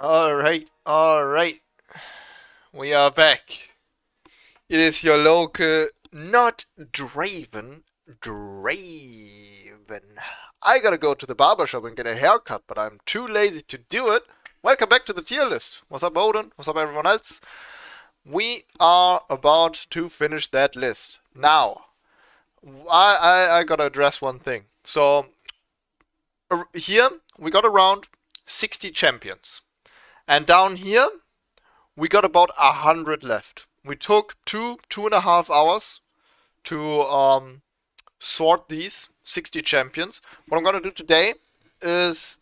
Alright. We are back. It is your local, not Draven, Draven. I gotta go to the barber shop and get a haircut, but I'm too lazy to do it. Welcome back to the tier list. What's up, Odin? What's up, everyone else? We are about to finish that list. Now, I gotta address one thing. So, here we got around 60 champions. And down here, we got about 100 left. We took 2.5 hours to sort these 60 champions. What I'm gonna do today is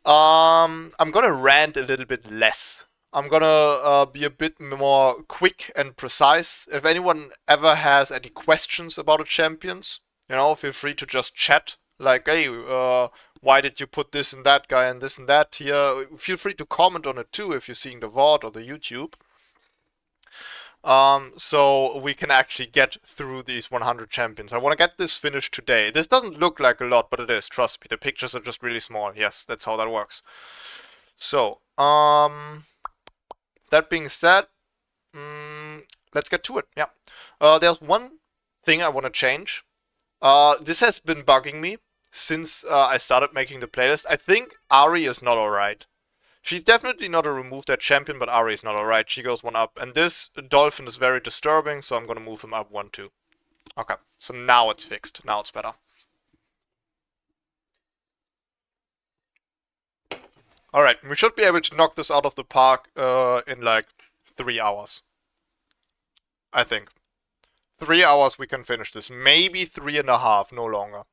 I'm gonna rant a little bit less. I'm gonna be a bit more quick and precise. If anyone ever has any questions about the champions, feel free to just chat. Like, hey, why did you put this and that guy and this and that here? Feel free to comment on it too if you're seeing the VOD or the YouTube. So we can actually get through these 100 champions. I want to get this finished today. This doesn't look like a lot, but it is. Trust me, the pictures are just really small. Yes, that's how that works. So, that being said, let's get to it. Yeah. There's one thing I want to change. This has been bugging me since I started making the playlist. I think Ari is not alright. She's definitely not a remove that champion, but Ari is not alright. She goes one up. And this dolphin is very disturbing, so I'm gonna move him up one, too. Okay, so now it's fixed. Now it's better. Alright, we should be able to knock this out of the park in like 3 hours. I think. 3 hours we can finish this. Maybe 3.5, no longer.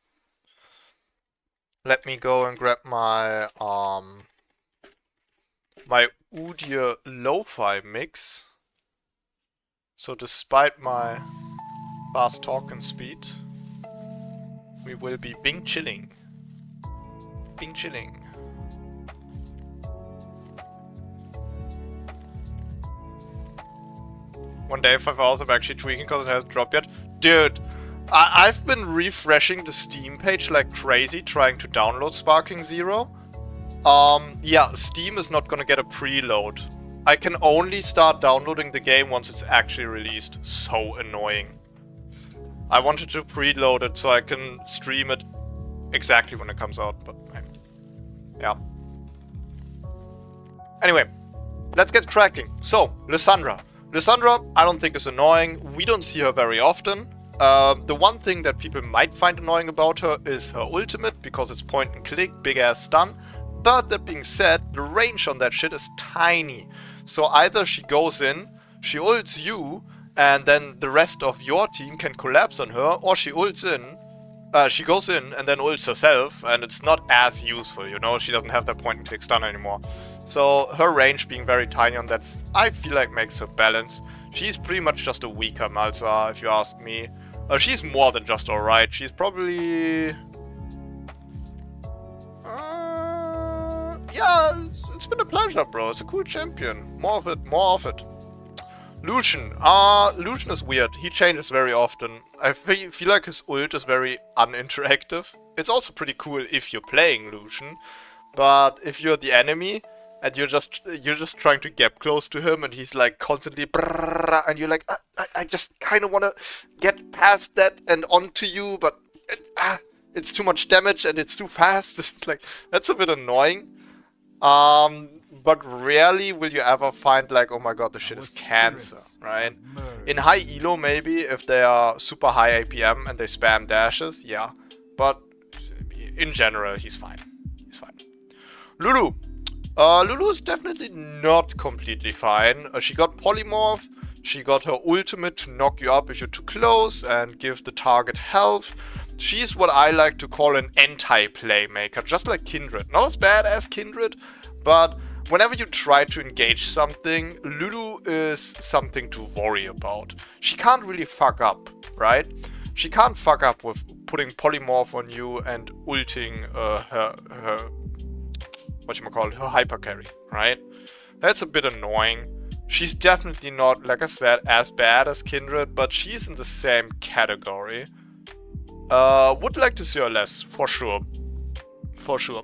Let me go and grab my my Udyr lo-fi mix. So despite my fast talking speed, we will be Bing chilling. Bing chilling. One day, 5 hours, I'm actually tweaking because it hasn't dropped yet. Dude, I've been refreshing the Steam page like crazy, trying to download Sparking Zero. Yeah, Steam is not gonna get a preload. I can only start downloading the game once it's actually released. So annoying. I wanted to preload it so I can stream it exactly when it comes out, but yeah. Anyway, let's get cracking. So, Lissandra. Lissandra, I don't think is annoying. We don't see her very often. The one thing that people might find annoying about her is her ultimate, because it's point and click, big ass stun. But that being said, the range on that shit is tiny. So either she goes in, she ults you, and then the rest of your team can collapse on her, or she ults in, she goes in and then ults herself, and it's not as useful, she doesn't have that point and click stun anymore. So her range being very tiny on that, I feel like makes her balance. She's pretty much just a weaker Malzahar, if you ask me. She's more than just alright. She's probably... yeah, it's been a pleasure, bro. It's a cool champion. More of it, more of it. Lucian. Lucian is weird. He changes very often. I feel like his ult is very uninteractive. It's also pretty cool if you're playing Lucian. But if you're the enemy and you're just trying to get close to him and he's like constantly brrrr, and you're like, I just kind of want to get past that and onto you, but it's too much damage and it's too fast. It's like, that's a bit annoying. But rarely will you ever find like, oh my god, this shit is cancer, right? In high elo maybe, if they are super high APM and they spam dashes, yeah. But in general, he's fine. He's fine. Lulu. Lulu is definitely not completely fine. She got polymorph, she got her ultimate to knock you up if you're too close and give the target health. She's what I like to call an anti-playmaker, just like Kindred. Not as bad as Kindred, but whenever you try to engage something, Lulu is something to worry about. She can't really fuck up, right? She can't fuck up with putting polymorph on you and ulting her her hyper carry, right? That's a bit annoying. She's definitely not, like I said, as bad as Kindred, but she's in the same category. Would like to see her less, for sure. For sure.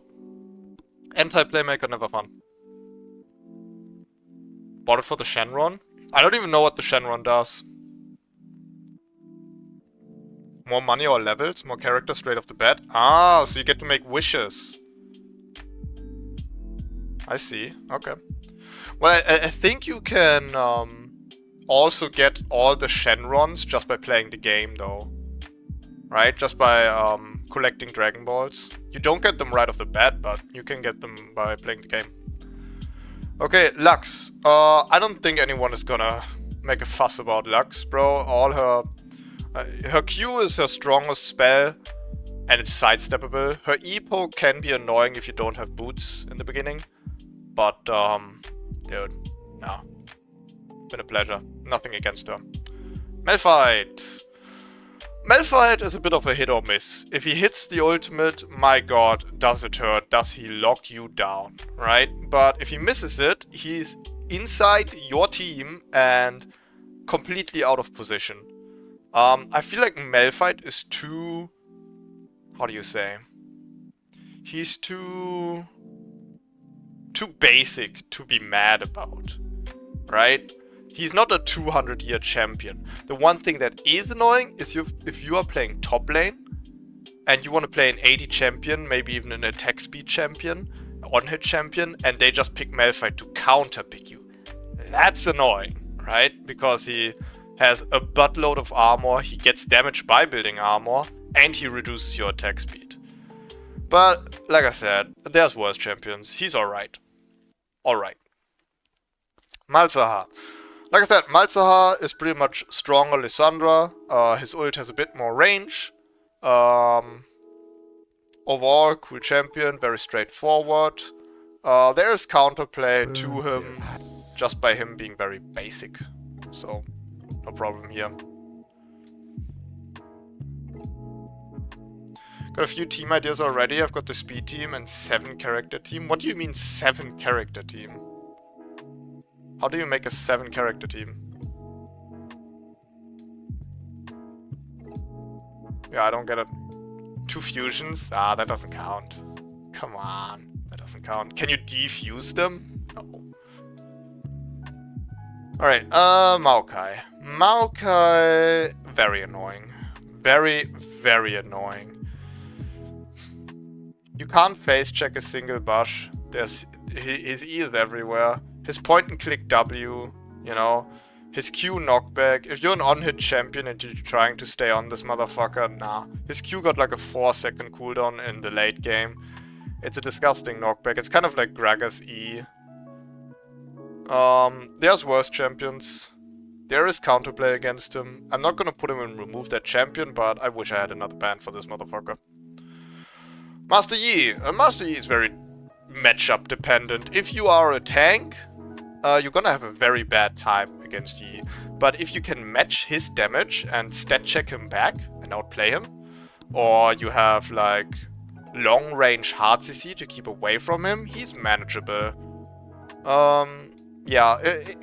Anti-playmaker, never fun. Bought it for the Shenron. I don't even know what the Shenron does. More money or levels, more characters straight off the bat. Ah, so you get to make wishes. I see. Okay. Well, I think you can also get all the Shenrons just by playing the game, though. Right? Just by collecting Dragon Balls. You don't get them right off the bat, but you can get them by playing the game. Okay, Lux. I don't think anyone is gonna make a fuss about Lux, bro. All her... her Q is her strongest spell, and it's sidesteppable. Her E-poke can be annoying if you don't have boots in the beginning. But, dude, no. Been a pleasure. Nothing against her. Malphite. Malphite is a bit of a hit or miss. If he hits the ultimate, my god, does it hurt? Does he lock you down? Right? But if he misses it, he's inside your team and completely out of position. I feel like Malphite is too... how do you say? He's too basic to be mad about. Right? He's not a 200-year champion. The one thing that is annoying is if you are playing top lane and you want to play an 80 champion, maybe even an attack speed champion, on-hit champion, and they just pick Malphite to counter pick you. That's annoying, right? Because he has a buttload of armor, he gets damage by building armor, and he reduces your attack speed. But, like I said, there's worse champions. He's alright. Alright. Malzahar. Like I said, Malzahar is pretty much stronger Lissandra. His ult has a bit more range. Overall, cool champion, very straightforward. There is counterplay to him, just by him being very basic. So, no problem here. Got a few team ideas already. I've got the speed team and 7 character team. What do you mean 7 character team? How do you make a 7 character team? Yeah, I don't get it. 2 fusions? Ah, that doesn't count. Come on. That doesn't count. Can you defuse them? No. Alright, Maokai. Maokai... very annoying. Very, very annoying. You can't face check a single bush. His E is everywhere. His point and click W, you know, his Q knockback. If you're an on-hit champion and you're trying to stay on this motherfucker, nah. His Q got like a 4-second cooldown in the late game. It's a disgusting knockback. It's kind of like Gragas E. There's worse champions. There is counterplay against him. I'm not gonna put him in remove that champion, but I wish I had another ban for this motherfucker. Master Yi. Master Yi is very matchup dependent. If you are a tank, you're gonna have a very bad time against Yi. But if you can match his damage and stat check him back and outplay him, or you have like long range hard CC to keep away from him, he's manageable. Yeah,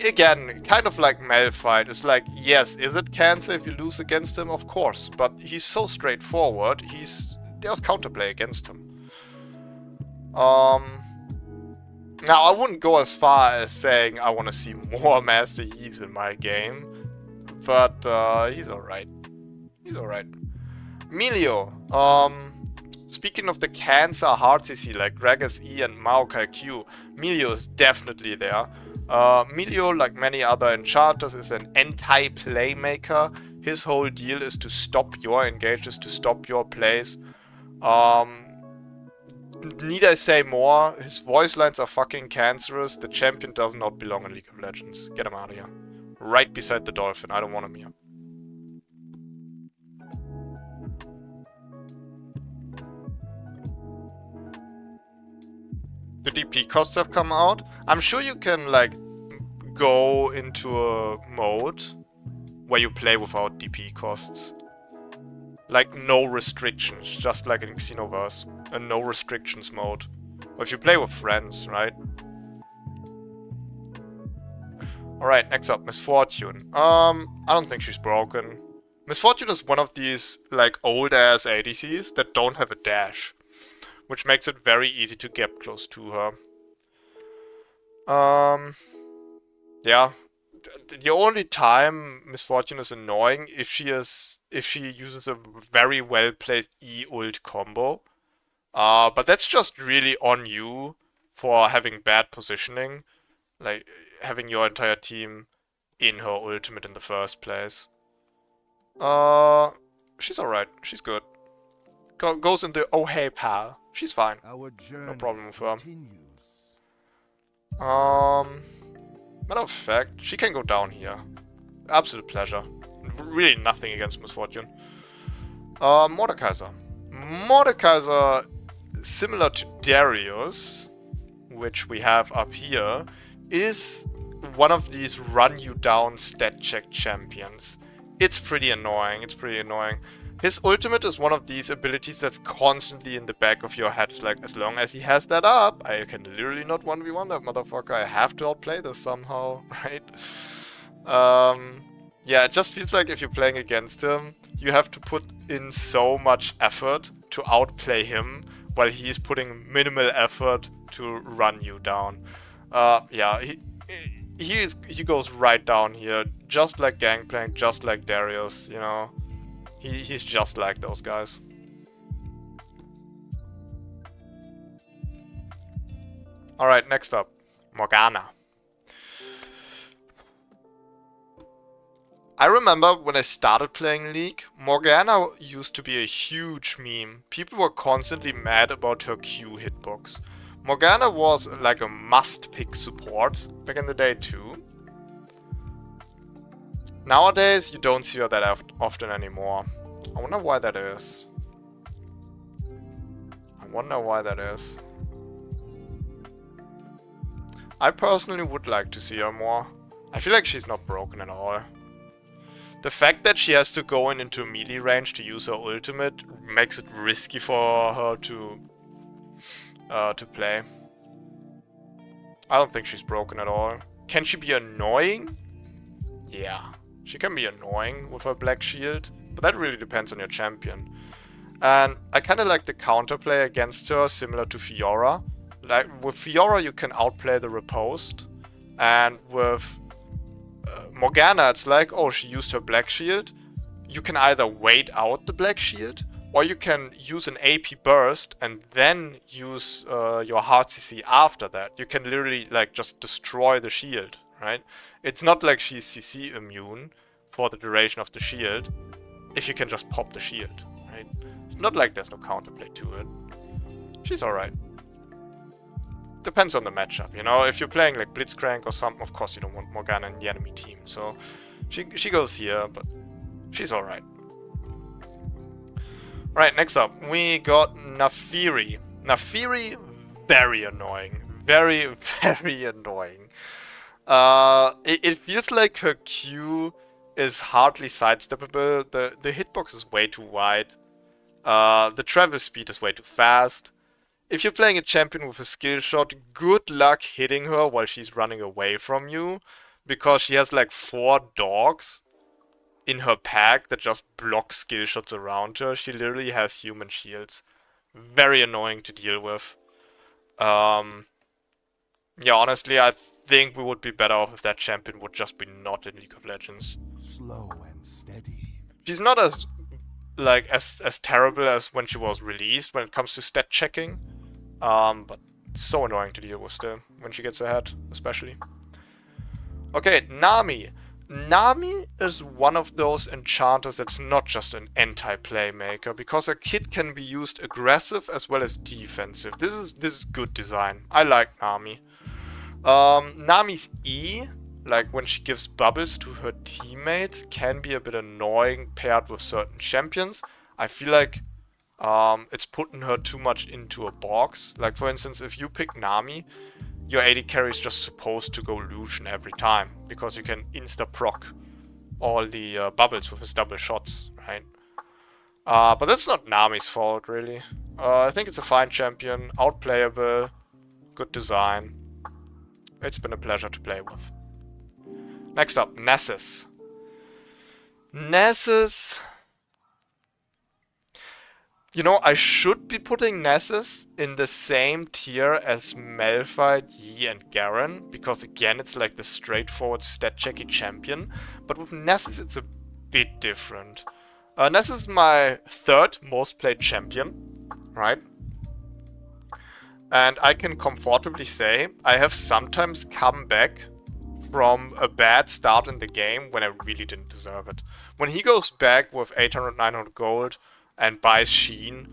again, kind of like Malphite. It's like, yes, is it cancer if you lose against him? Of course, but he's so straightforward. There's counterplay against him. Now, I wouldn't go as far as saying I want to see more Master Yis in my game, but he's alright. He's alright. Melio. Speaking of the cancer hard CC like Gragas E and Maokai Q, Melio is definitely there. Melio, like many other enchanters, is an anti-playmaker. His whole deal is to stop your engages, to stop your plays. Need I say more? His voice lines are fucking cancerous. The champion does not belong in League of Legends. Get him out of here. Right beside the dolphin. I don't want him here. The DP costs have come out. I'm sure you can, like, go into a mode where you play without DP costs. Like, no restrictions, just like in Xenoverse. A no restrictions mode. Or if you play with friends, right? Alright, next up, Misfortune. I don't think she's broken. Misfortune is one of these, like, old-ass ADCs that don't have a dash. Which makes it very easy to get close to her. Yeah. The only time Misfortune is annoying if she uses a very well placed E ult combo. But that's just really on you for having bad positioning, like having your entire team in her ultimate in the first place. Uh, she's alright. She's good. Goes into oh hey pal. She's fine. No problem with her. Matter of fact, she can go down here. Absolute pleasure. Really nothing against Misfortune. Mordekaiser. Mordekaiser, similar to Darius, which we have up here, is one of these run you down stat check champions. It's pretty annoying. His ultimate is one of these abilities that's constantly in the back of your head. It's like, as long as he has that up, I can literally not 1v1 that motherfucker. I have to outplay this somehow, right? Yeah, it just feels like if you're playing against him, you have to put in so much effort to outplay him, while he's putting minimal effort to run you down. Yeah, he goes right down here, just like Gangplank, just like Darius, you know. He's just like those guys. Alright, next up. Morgana. I remember when I started playing League, Morgana used to be a huge meme. People were constantly mad about her Q hitbox. Morgana was like a must-pick support back in the day too. Nowadays, you don't see her that often anymore. I wonder why that is. I personally would like to see her more. I feel like she's not broken at all. The fact that she has to go into melee range to use her ultimate makes it risky for her to play. I don't think she's broken at all. Can she be annoying? Yeah. She can be annoying with her black shield, but that really depends on your champion. And I kind of like the counterplay against her, similar to Fiora. Like, with Fiora you can outplay the riposte, and with Morgana it's like, oh, she used her black shield. You can either wait out the black shield, or you can use an AP burst and then use your hard CC after that. You can literally like just destroy the shield, right? It's not like she's CC immune for the duration of the shield if you can just pop the shield, right? It's not like there's no counterplay to it. She's alright. Depends on the matchup, you know? If you're playing like Blitzcrank or something, of course you don't want Morgana in the enemy team, so she goes here, but she's alright. Right, next up, we got Naafiri. Naafiri, very annoying. Very, very annoying. It feels like her Q is hardly sidesteppable. The hitbox is way too wide. The travel speed is way too fast. If you're playing a champion with a skill shot, good luck hitting her while she's running away from you, because she has like 4 dogs in her pack that just block skill shots around her. She literally has human shields. Very annoying to deal with. Yeah, honestly, I think we would be better off if that champion would just be not in League of Legends. Slow and steady. She's not as terrible as when she was released when it comes to stat checking. But so annoying to deal with still when she gets ahead, especially. Okay, Nami. Nami is one of those enchanters that's not just an anti-playmaker, because her kit can be used aggressive as well as defensive. This is good design. I like Nami. Nami's E, like when she gives bubbles to her teammates, can be a bit annoying paired with certain champions. I feel like it's putting her too much into a box. Like, for instance, if you pick Nami, your AD carry is just supposed to go Lucian every time, because you can insta-proc all the bubbles with his double shots, right? But that's not Nami's fault, really. I think it's a fine champion, outplayable, good design. It's been a pleasure to play with. Next up, Nessus. Nessus... You know, I should be putting Nessus in the same tier as Malphite, Yi, and Garen, because again, it's like the straightforward stat-checky champion. But with Nessus, it's a bit different. Nessus is my third most played champion, right? And I can comfortably say I have sometimes come back from a bad start in the game when I really didn't deserve it. When he goes back with 800, 900 gold and buys Sheen,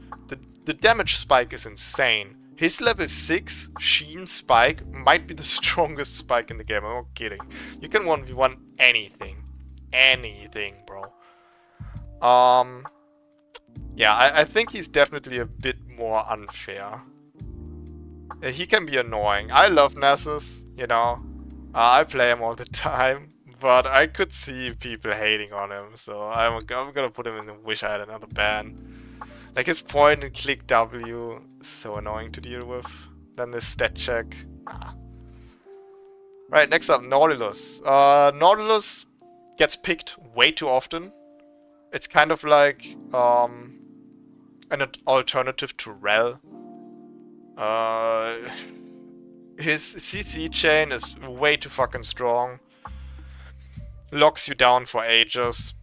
the damage spike is insane. His level 6 Sheen spike might be the strongest spike in the game, I'm not kidding. You can 1v1 anything. Anything, bro. Yeah, I think he's definitely a bit more unfair. He can be annoying. I love Nessus, you know. I play him all the time, but I could see people hating on him, so I'm gonna put him in the wish I had another ban. Like his point and click W, so annoying to deal with. Then the stat check. Nah. Right, next up, Nautilus. Nautilus gets picked way too often. It's kind of like an alternative to Rel. His CC chain is way too fucking strong. Locks you down for ages.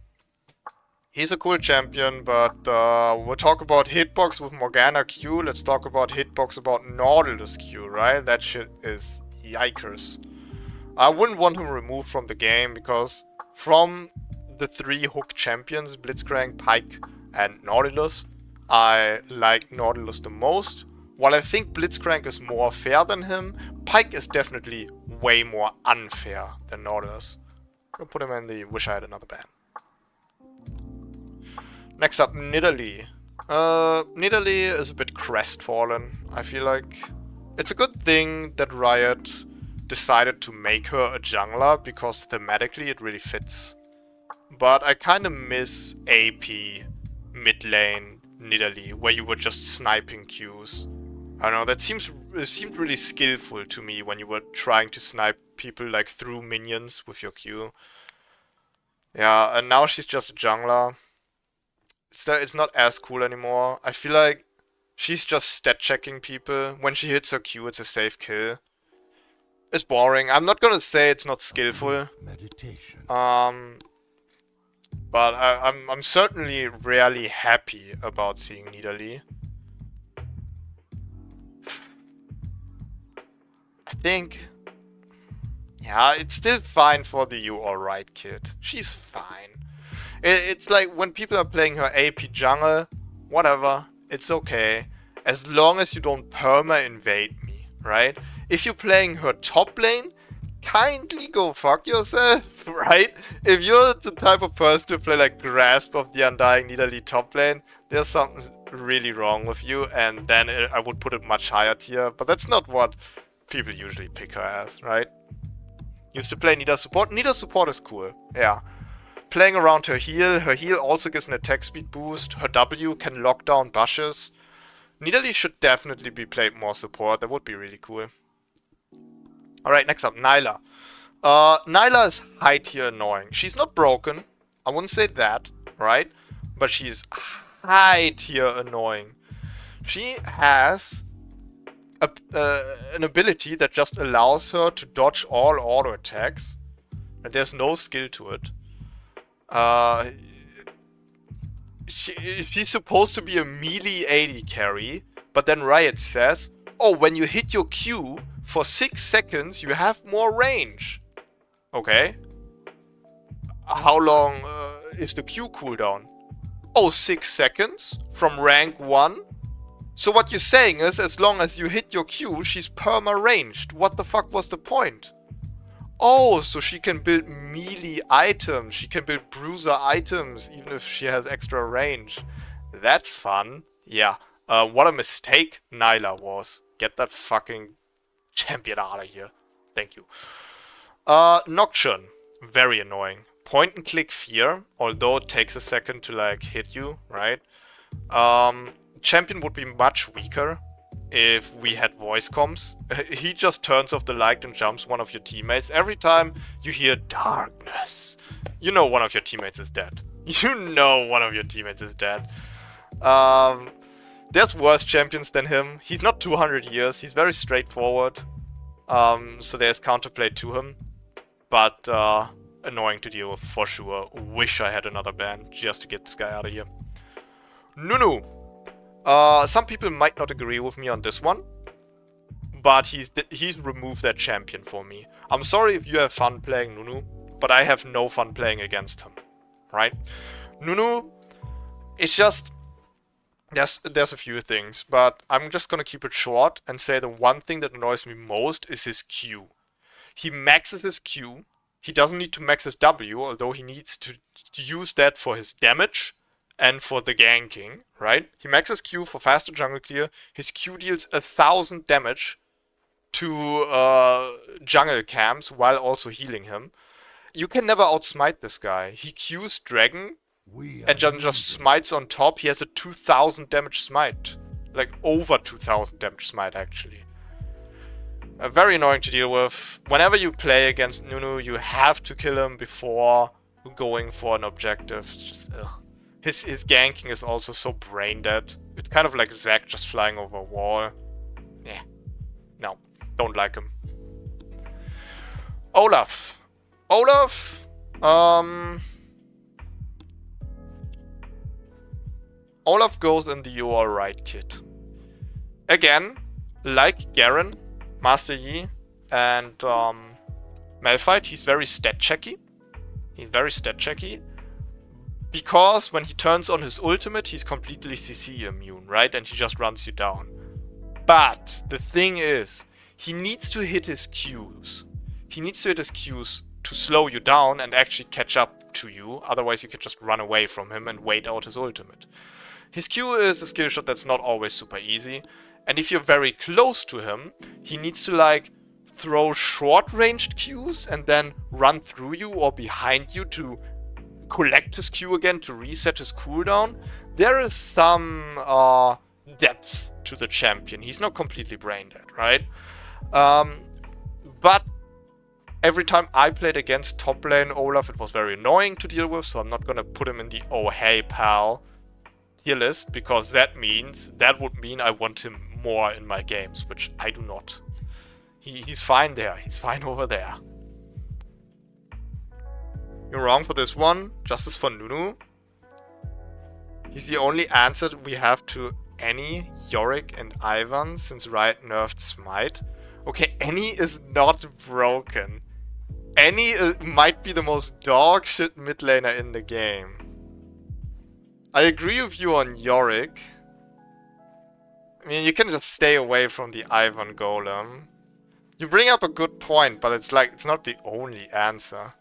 He's a cool champion, but we'll talk about hitbox with Morgana Q. Let's talk about hitbox about Nautilus Q, right? That shit is yikers. I wouldn't want him removed from the game because from the 3 hook champions, Blitzcrank, Pike, and Nautilus, I like Nautilus the most. While I think Blitzcrank is more fair than him, Pike is definitely way more unfair than Nautilus. I'll put him in the wish I had another ban. Next up, Nidalee. Nidalee is a bit crestfallen, I feel like. It's a good thing that Riot decided to make her a jungler, because thematically it really fits. But I kinda miss AP, mid lane, Nidalee, where you were just sniping Qs. I don't know, it seemed really skillful to me when you were trying to snipe people like through minions with your Q. Yeah, and now she's just a jungler. It's not as cool anymore. I feel like she's just stat checking people. When she hits her Q, it's a safe kill. It's boring. I'm not gonna say it's not skillful. Meditation. But I'm certainly rarely happy about seeing Nidalee. I think, yeah, it's still fine for the You Alright kid. She's fine. It's like when people are playing her AP jungle, whatever, it's okay. As long as you don't perma-invade me, right? If you're playing her top lane, kindly go fuck yourself, right? If you're the type of person to play like Grasp of the Undying Nidalee top lane, there's something really wrong with you, and then I would put it much higher tier, but that's not what people usually pick her as, right? Used to play Nita support. Nita support is cool, yeah. Playing around her heal also gives an attack speed boost. Her W can lock down bushes. Nidalee should definitely be played more support. That would be really cool. Alright, next up, Nyla. Nyla is high tier annoying. She's not broken. I wouldn't say that, right? But she's high tier annoying. She has an ability that just allows her to dodge all auto attacks. And there's no skill to it. She's supposed to be a melee AD carry, but then Riot says, oh, when you hit your Q for 6 seconds, you have more range. Okay. How long is the Q cooldown? Oh, 6 seconds? From rank 1? So what you're saying is, as long as you hit your Q, she's perma-ranged. What the fuck was the point? Oh, so she can build melee items. She can build bruiser items, even if she has extra range. That's fun. Yeah. What a mistake Nyla was. Get that fucking champion out of here. Thank you. Nocturne. Very annoying. Point and click fear, although it takes a second to like hit you, right? Champion would be much weaker if we had voice comms. He just turns off the light and jumps one of your teammates. Every time you hear darkness, you know one of your teammates is dead. You know one of your teammates is dead. There's worse champions than him. He's not 200 years. He's very straightforward. So there's counterplay to him. But annoying to deal with for sure. Wish I had another ban just to get this guy out of here. Nooo. Some people might not agree with me on this one. But he's removed that champion for me. I'm sorry if you have fun playing Nooo, but I have no fun playing against him. Right? Nooo, it's just... There's a few things, but I'm just gonna keep it short and say the one thing that annoys me most is his Q. He maxes his Q. He doesn't need to max his W, although he needs to use that for his damage and for the ganking, right? He maxes Q for faster jungle clear. His Q deals 1000 damage to jungle camps while also healing him. You can never outsmite this guy. He Qs Dragon and just smites on top. He has a 2000 damage smite. Like over 2000 damage smite actually. Very annoying to deal with. Whenever you play against Nooo, you have to kill him before going for an objective. It's just ugh. His ganking is also so brain dead. It's kind of like Zac just flying over a wall. Yeah. No. Don't like him. Olaf. Olaf goes in the "you alright" kit. Again, like Garen, Master Yi, and Malphite, he's very stat checky. Because when he turns on his ultimate, he's completely CC immune, right? And he just runs you down. But the thing is, he needs to hit his Qs. He needs to hit his Qs to slow you down and actually catch up to you. Otherwise, you can just run away from him and wait out his ultimate. His Q is a skill shot that's not always super easy. And if you're very close to him, he needs to like throw short-ranged Qs and then run through you or behind you to collect his Q again to reset his cooldown. There is some depth to the champion. He's not completely brain dead, right? But every time I played against top lane Olaf, it was very annoying to deal with, so I'm not gonna put him in the "oh hey pal" tier list, because that would mean I want him more in my games, which I do not. He's fine there. He's fine over there. You're wrong for this one. Justice for Nooo. He's the only answer we have to Annie, Yorick, and Ivan since Riot nerfed Smite. Okay, Annie is not broken. Annie might be the most dog shit mid laner in the game. I agree with you on Yorick. I mean, you can just stay away from the Ivan Golem. You bring up a good point, but it's like, it's not the only answer.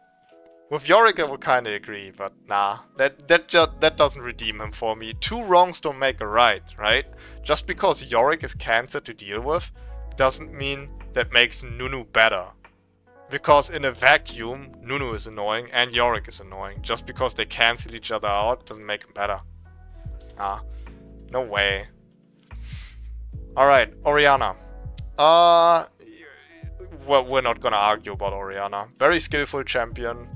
With Yorick I would kinda agree, but nah. That doesn't redeem him for me. Two wrongs don't make a right, right? Just because Yorick is cancer to deal with, doesn't mean that makes Nooo better. Because in a vacuum, Nooo is annoying and Yorick is annoying. Just because they cancel each other out doesn't make them better. Nah. No way. Alright, Orianna. Well, we're not gonna argue about Orianna. Very skillful champion.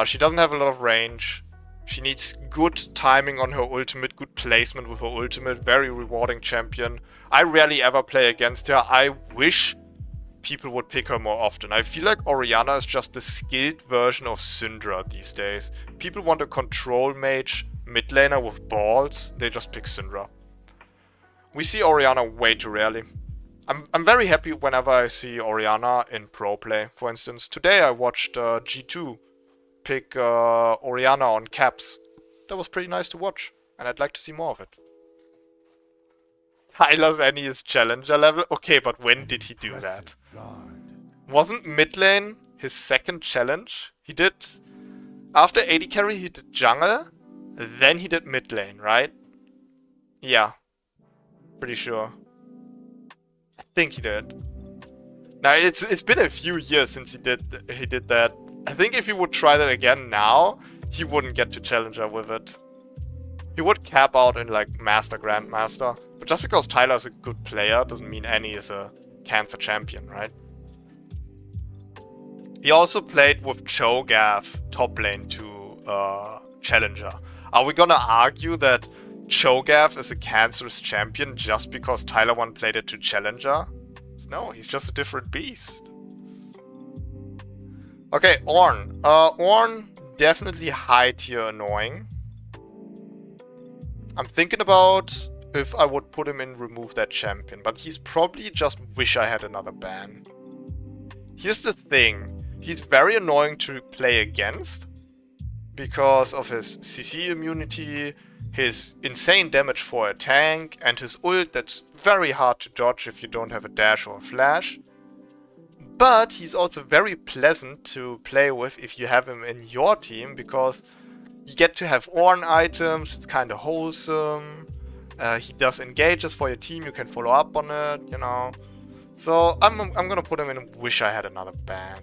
She doesn't have a lot of range. She needs good timing on her ultimate, good placement with her ultimate. Very rewarding champion. I rarely ever play against her. I wish people would pick her more often. I feel like Orianna is just the skilled version of Syndra these days. People want a control mage mid laner with balls. They just pick Syndra. We see Orianna way too rarely. I'm very happy whenever I see Orianna in pro play. For instance, today I watched G2 pick Orianna on caps. That was pretty nice to watch, and I'd like to see more of it. Tyler's Annie is challenger level? Okay, but when did he do that? Wasn't mid lane his second challenge? He did... After AD carry he did jungle, then he did mid lane, right? Yeah. Pretty sure. I think he did. Now, it's been a few years since he did that. I think if he would try that again now, he wouldn't get to Challenger with it. He would cap out in like Master, Grandmaster. But just because Tyler's a good player doesn't mean Annie is a cancer champion, right? He also played with Cho'Gath top lane to Challenger. Are we gonna argue that Cho'Gath is a cancerous champion just because Tyler 1 played it to Challenger? No, he's just a different beast. Okay, Ornn. Ornn, definitely high tier annoying. I'm thinking about if I would put him in remove that champion, but he's probably just wish I had another ban. Here's the thing, he's very annoying to play against because of his CC immunity, his insane damage for a tank, and his ult that's very hard to dodge if you don't have a dash or a flash. But he's also very pleasant to play with if you have him in your team, because you get to have Ornn items, it's kind of wholesome. He does engages for your team, you can follow up on it, you know. So I'm gonna put him in wish I had another ban.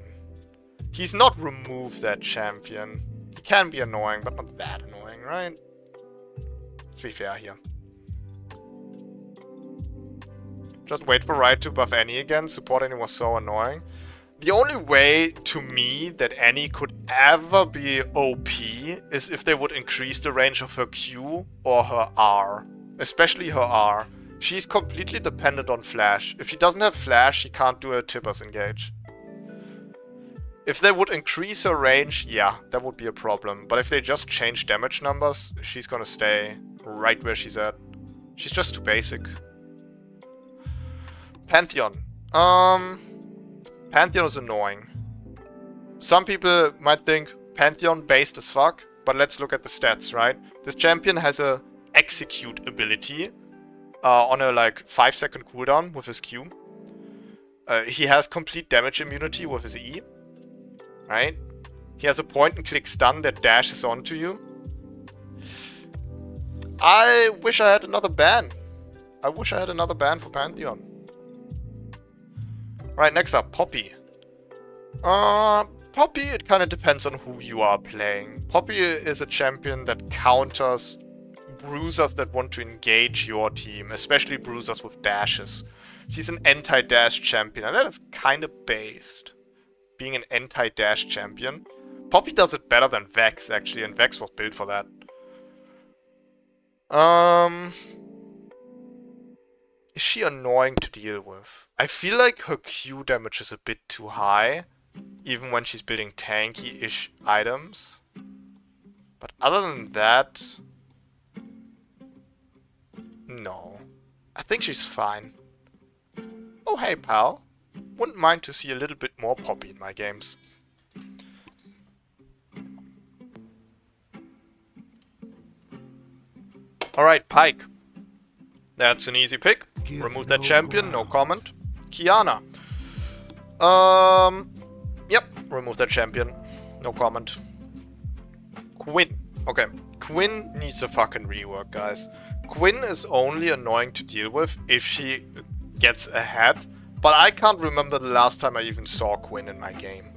He's not remove that champion. He can be annoying, but not that annoying, right? Let's be fair here. Just wait for Riot to buff Annie again. Support Annie was so annoying. The only way, to me, that Annie could ever be OP is if they would increase the range of her Q or her R. Especially her R. She's completely dependent on Flash. If she doesn't have Flash, she can't do a Tibbers engage. If they would increase her range, yeah, that would be a problem. But if they just change damage numbers, she's gonna stay right where she's at. She's just too basic. Pantheon. Pantheon is annoying. Some people might think Pantheon based as fuck, but let's look at the stats, right? This champion has a execute ability on a like 5-second cooldown with his Q. He has complete damage immunity with his E. Right? He has a point and click stun that dashes onto you. I wish I had another ban. I wish I had another ban for Pantheon. Right, next up, Poppy. Poppy, it kind of depends on who you are playing. Poppy is a champion that counters bruisers that want to engage your team, especially bruisers with dashes. She's an anti-dash champion, and that is kind of based. Being an anti-dash champion. Poppy does it better than Vex, actually, and Vex was built for that. Is she annoying to deal with? I feel like her Q damage is a bit too high, even when she's building tanky-ish items. But other than that... no. I think she's fine. Oh hey pal. Wouldn't mind to see a little bit more Poppy in my games. Alright, Pyke. That's an easy pick. Remove that champion, no comment. Shyanna. Yep, remove that champion. No comment. Quinn. Okay, Quinn needs a fucking rework, guys. Quinn is only annoying to deal with if she gets ahead, but I can't remember the last time I even saw Quinn in my game.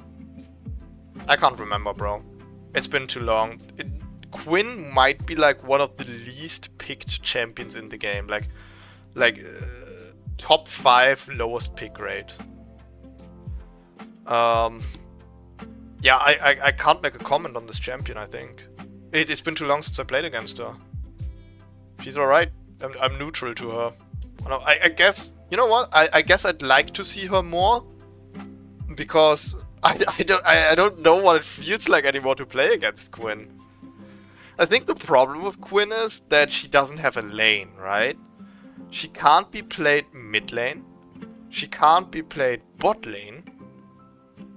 I can't remember, bro. It's been too long. Quinn might be like one of the least picked champions in the game. Like top 5 lowest pick rate. Yeah, I can't make a comment on this champion, I think. It's been too long since I played against her. She's alright. I'm neutral to her. I guess, you know what? I guess I'd like to see her more. Because I don't know what it feels like anymore to play against Quinn. I think the problem with Quinn is that she doesn't have a lane, right? She can't be played mid lane. She can't be played bot lane.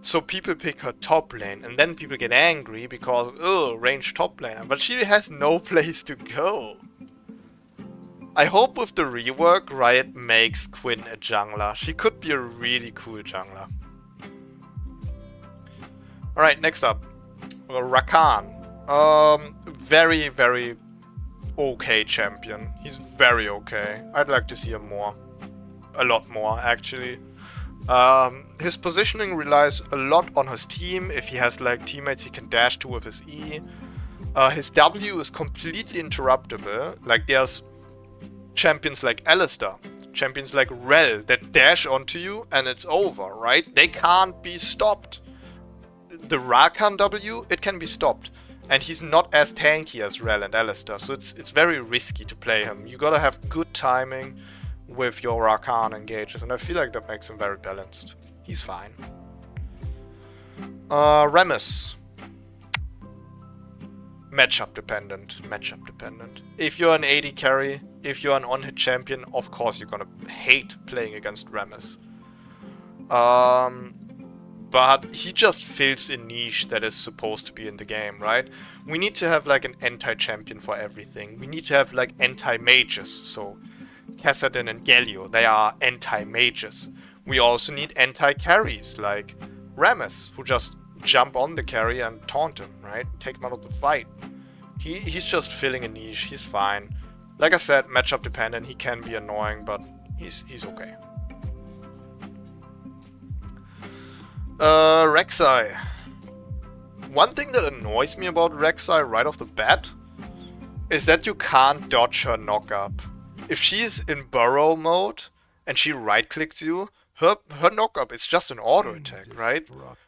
So people pick her top lane, and then people get angry because, ugh, range top laner. But she has no place to go. I hope with the rework, Riot makes Quinn a jungler. She could be a really cool jungler. Alright, next up. Rakan. Very, very okay champion. He's very okay. I'd like to see him more. A lot more, actually. His positioning relies a lot on his team. If he has like teammates he can dash to with his E. His W is completely interruptible. Like there's champions like Alistar, champions like Rel that dash onto you and it's over, right? They can't be stopped. The Rakan W, it can be stopped. And he's not as tanky as Rel and Alistair, so it's very risky to play him. You gotta have good timing with your Rakan engages, and I feel like that makes him very balanced. He's fine. Rammus. Matchup dependent. Matchup dependent. If you're an AD carry, if you're an on-hit champion, of course you're gonna hate playing against Rammus. But he just fills a niche that is supposed to be in the game, right? We need to have like an anti-champion for everything. We need to have like anti-mages. So Kassadin and Galio, they are anti-mages. We also need anti-carries like Rammus, who just jump on the carry and taunt him, right? Take him out of the fight. He's just filling a niche. He's fine. Like I said, matchup dependent. He can be annoying, but he's okay. Rek'Sai. One thing that annoys me about Rek'Sai right off the bat is that you can't dodge her knock-up. If she's in burrow mode and she right-clicks you, her knock-up is just an auto-attack, right?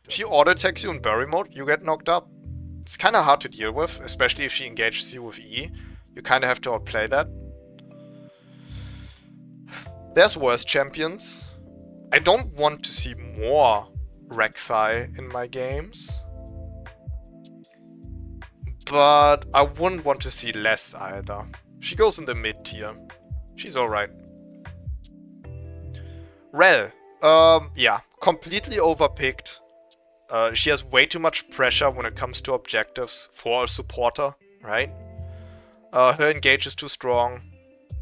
She auto-attacks you in bury mode, you get knocked up. It's kind of hard to deal with, especially if she engages you with E. You kind of have to outplay that. There's worse champions. I don't want to see more Rek'Sai in my games, but I wouldn't want to see less either. She goes in the mid tier. She's alright. Rel. Yeah, completely overpicked. She has way too much pressure when it comes to objectives for a supporter, right? Her engage is too strong.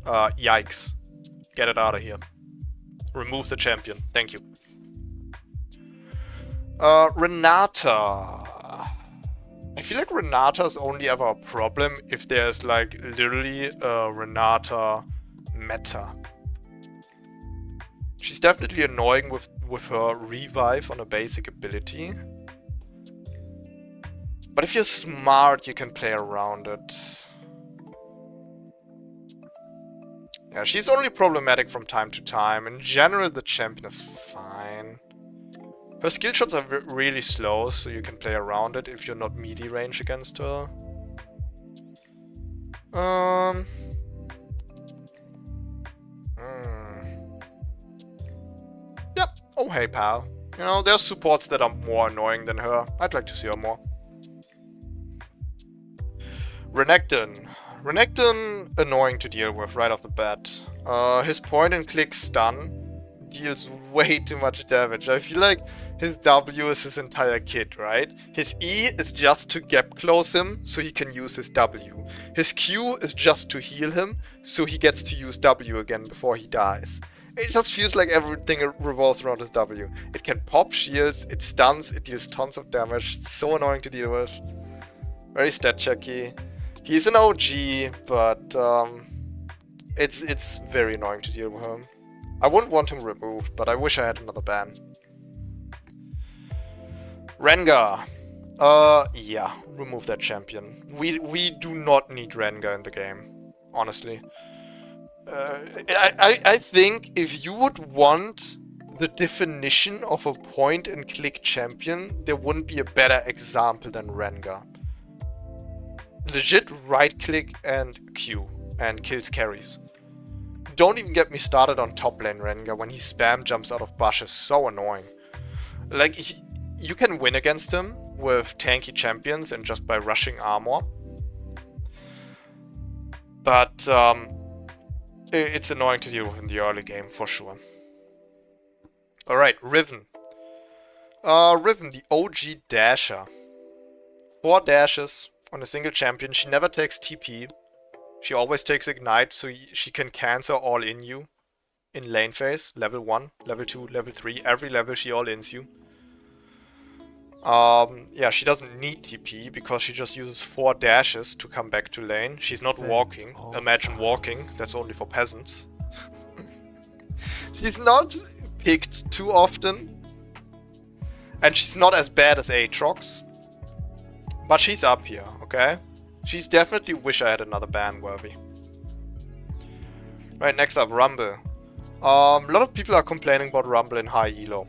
Yikes. Get it out of here. Remove the champion. Thank you. Renata. I feel like Renata is only ever a problem if there's like literally a Renata meta. She's definitely annoying with her revive on a basic ability. But if you're smart, you can play around it. Yeah, she's only problematic from time to time. In general, the champion is fine. Her skill shots are really slow, so you can play around it if you're not melee range against her. Yep. Oh, hey, pal. You know, there's supports that are more annoying than her. I'd like to see her more. Renekton. Renekton, annoying to deal with right off the bat. His point and click stun deals way too much damage. I feel like his W is his entire kit, right? His E is just to gap close him, so he can use his W. His Q is just to heal him, so he gets to use W again before he dies. It just feels like everything revolves around his W. It can pop shields, it stuns, it deals tons of damage. It's so annoying to deal with. Very stat checky. He's an OG, but it's very annoying to deal with him. I wouldn't want him removed, but I wish I had another ban. Rengar. Yeah, remove that champion. We do not need Rengar in the game, honestly. I think if you would want the definition of a point-and-click champion, there wouldn't be a better example than Rengar. Legit right-click and Q, and kills carries. Don't even get me started on top lane Rengar when he spam jumps out of bushes. So annoying. Like, you can win against him with tanky champions and just by rushing armor. But it's annoying to deal with in the early game for sure. Alright, Riven. Riven, the OG dasher. 4 dashes on a single champion. She never takes TP. She always takes Ignite, so she can cancel all in you in lane phase. Level 1, level 2, level 3. Every level she all-ins you. Yeah, she doesn't need TP because she just uses 4 dashes to come back to lane. She's not walking. Imagine walking. That's only for peasants. She's not picked too often. And she's not as bad as Aatrox. But she's up here, okay? She's definitely wish I had another ban worthy. Right, next up, Rumble. A lot of people are complaining about Rumble in high elo.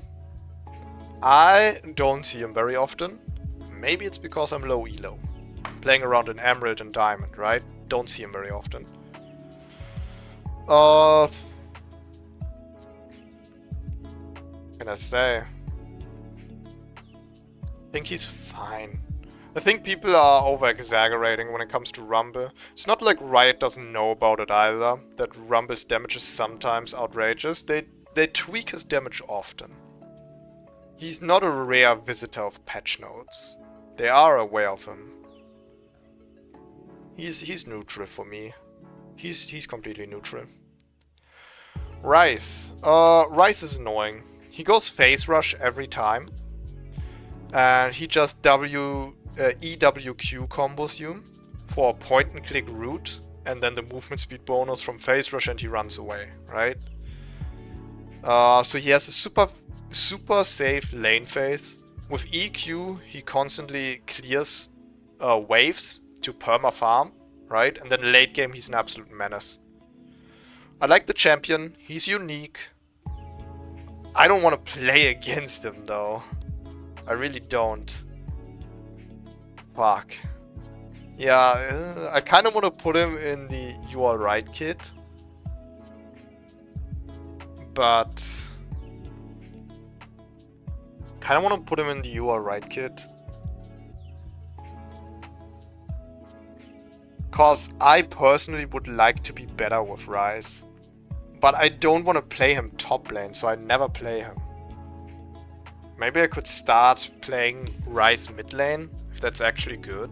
I don't see him very often. Maybe it's because I'm low elo. playing around in Emerald and Diamond, right? Don't see him very often. Can I say? I think he's fine. I think people are over-exaggerating when it comes to Rumble. It's not like Riot doesn't know about it either, that Rumble's damage is sometimes outrageous. They tweak his damage often. He's not a rare visitor of patch notes. They are aware of him. He's neutral for me. He's completely neutral. Rice. Rice is annoying. He goes phase rush every time. And he just EWQ combos you for a point and click route. And then the movement speed bonus from phase rush and he runs away, right? So he has a super safe lane phase. With EQ, he constantly clears waves to perma farm, right? And then late game, he's an absolute menace. I like the champion. He's unique. I don't want to play against him, though. I really don't. Fuck. Yeah, I kind of want to put him in the You Are Right kit. But kind of want to put him in the You Are Right kit. Cause I personally would like to be better with Ryze. But I don't want to play him top lane, so I never play him. Maybe I could start playing Ryze mid lane, if that's actually good.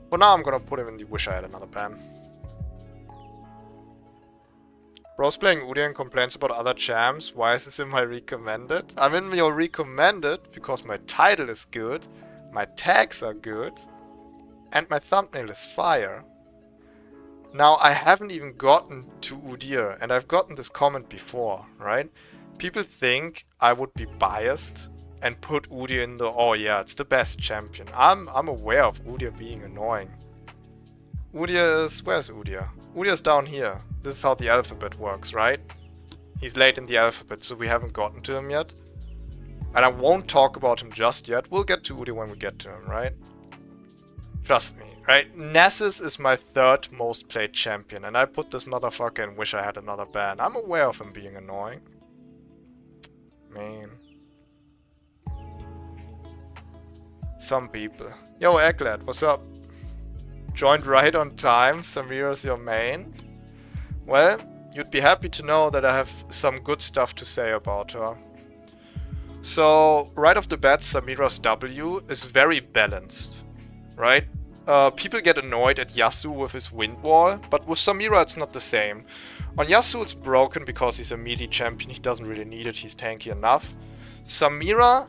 For now I'm gonna put him in the Wish I Had Another ban. Bro's playing Udia and complains about other champs. Why is this in my recommended? I'm in your recommended because my title is good, my tags are good, and my thumbnail is fire. Now, I haven't even gotten to Udyr, and I've gotten this comment before, right? People think I would be biased and put Udyr in the, oh yeah, it's the best champion. I'm aware of Udyr being annoying. Udyr is, where's Udyr? Udyr's down here. This is how the alphabet works, right? He's late in the alphabet, so we haven't gotten to him yet. And I won't talk about him just yet. We'll get to Udyr when we get to him, right? Trust me, right? Nessus is my third most played champion, and I put this motherfucker in Wish I Had Another ban. I'm aware of him being annoying. Man. Some people. Yo, Egglet, what's up? Joined right on time. Samira's your main. Well, you'd be happy to know that I have some good stuff to say about her. So, right off the bat, Samira's W is very balanced, right? People get annoyed at Yasuo with his wind wall, but with Samira it's not the same. On Yasuo it's broken because he's a melee champion, he doesn't really need it, he's tanky enough. Samira,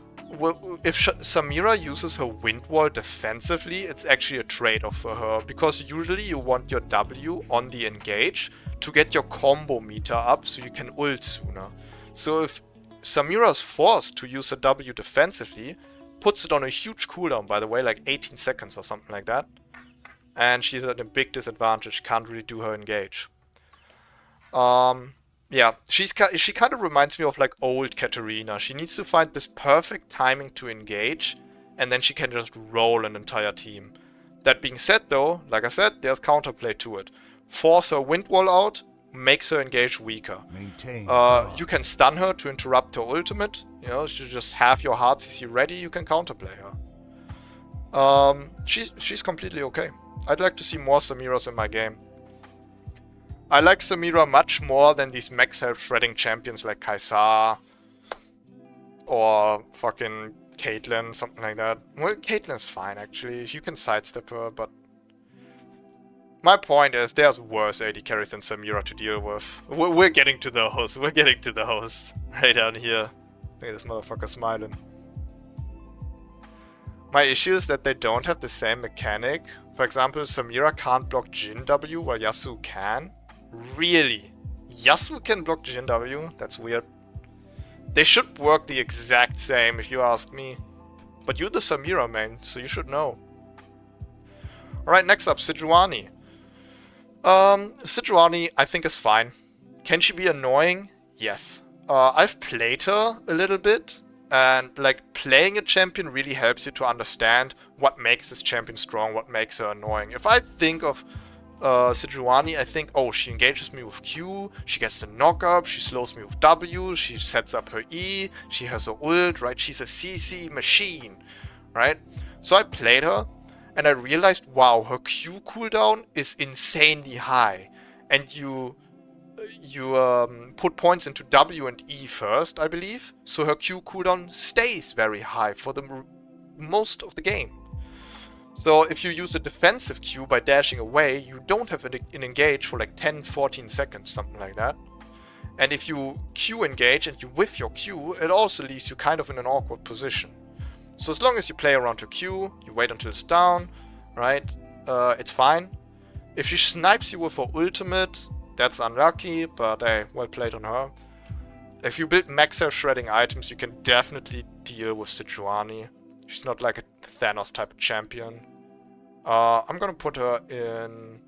if Samira uses her wind wall defensively, it's actually a trade-off for her, because usually you want your W on the engage to get your combo meter up so you can ult sooner. So if Samira is forced to use her W defensively, puts it on a huge cooldown, by the way, like 18 seconds or something like that. And she's at a big disadvantage, can't really do her engage. Yeah, she kind of reminds me of like old Katarina. She needs to find this perfect timing to engage, and then she can just roll an entire team. That being said though, like I said, there's counterplay to it. Force her wind wall out, makes her engage weaker. You can stun her to interrupt her ultimate. You know, you just have your hard CC ready, you can counterplay her. She's completely okay. I'd like to see more Samiras in my game. I like Samira much more than these max health shredding champions like Kaisar or fucking Caitlyn, something like that. Well, Caitlyn's fine actually. You can sidestep her, but my point is there's worse AD carries than Samira to deal with. We're getting to those. We're getting to those right down here. Look at this motherfucker smiling. My issue is that they don't have the same mechanic. For example, Samira can't block Jhin W while Yasuo can. Really? Yasuo can block Jhin W? That's weird. They should work the exact same if you ask me. But you're the Samira main, so you should know. Alright, next up, Sejuani. Sejuani I think is fine. Can she be annoying? Yes. I've played her a little bit, And like playing a champion really helps you to understand what makes this champion strong, what makes her annoying. If I think of Sejuani, I think, oh, she engages me with Q, she gets the knock up, she slows me with W, she sets up her E, she has her ult, right? She's a CC machine, right? So I played her and I realized, wow, her Q cooldown is insanely high. And you put points into W and E first, I believe. So her Q cooldown stays very high for the most of the game. So if you use a defensive Q by dashing away, you don't have an engage for like 10-14 seconds, something like that. And if you Q engage and you whiff your Q, it also leaves you kind of in an awkward position. So as long as you play around your Q, you wait until it's down, right? It's fine. If she snipes you with her ultimate, that's unlucky, but hey, well played on her. If you build max health shredding items, you can definitely deal with Sejuani. She's not like a Thanos type of champion. I'm gonna put her in...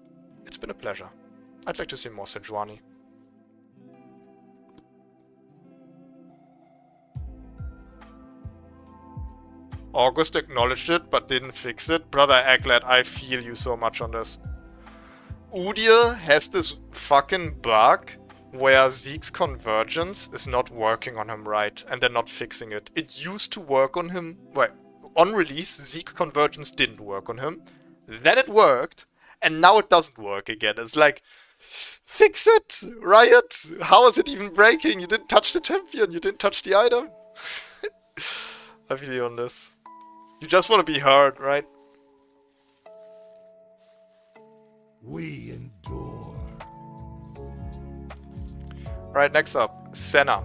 It's been a pleasure. I'd like to see more Sejuani. August acknowledged it, but didn't fix it. Brother Egglet, I feel you so much on this. Udyr has this fucking bug where Zeke's convergence is not working on him right, and they're not fixing it. It used to work on him... Well, on release, Zeke's convergence didn't work on him. Then it worked, and now it doesn't work again. It's like, fix it, Riot! How is it even breaking? You didn't touch the champion, you didn't touch the item. I feel you on this. You just want to be heard, right? We endure. Right, next up, Senna.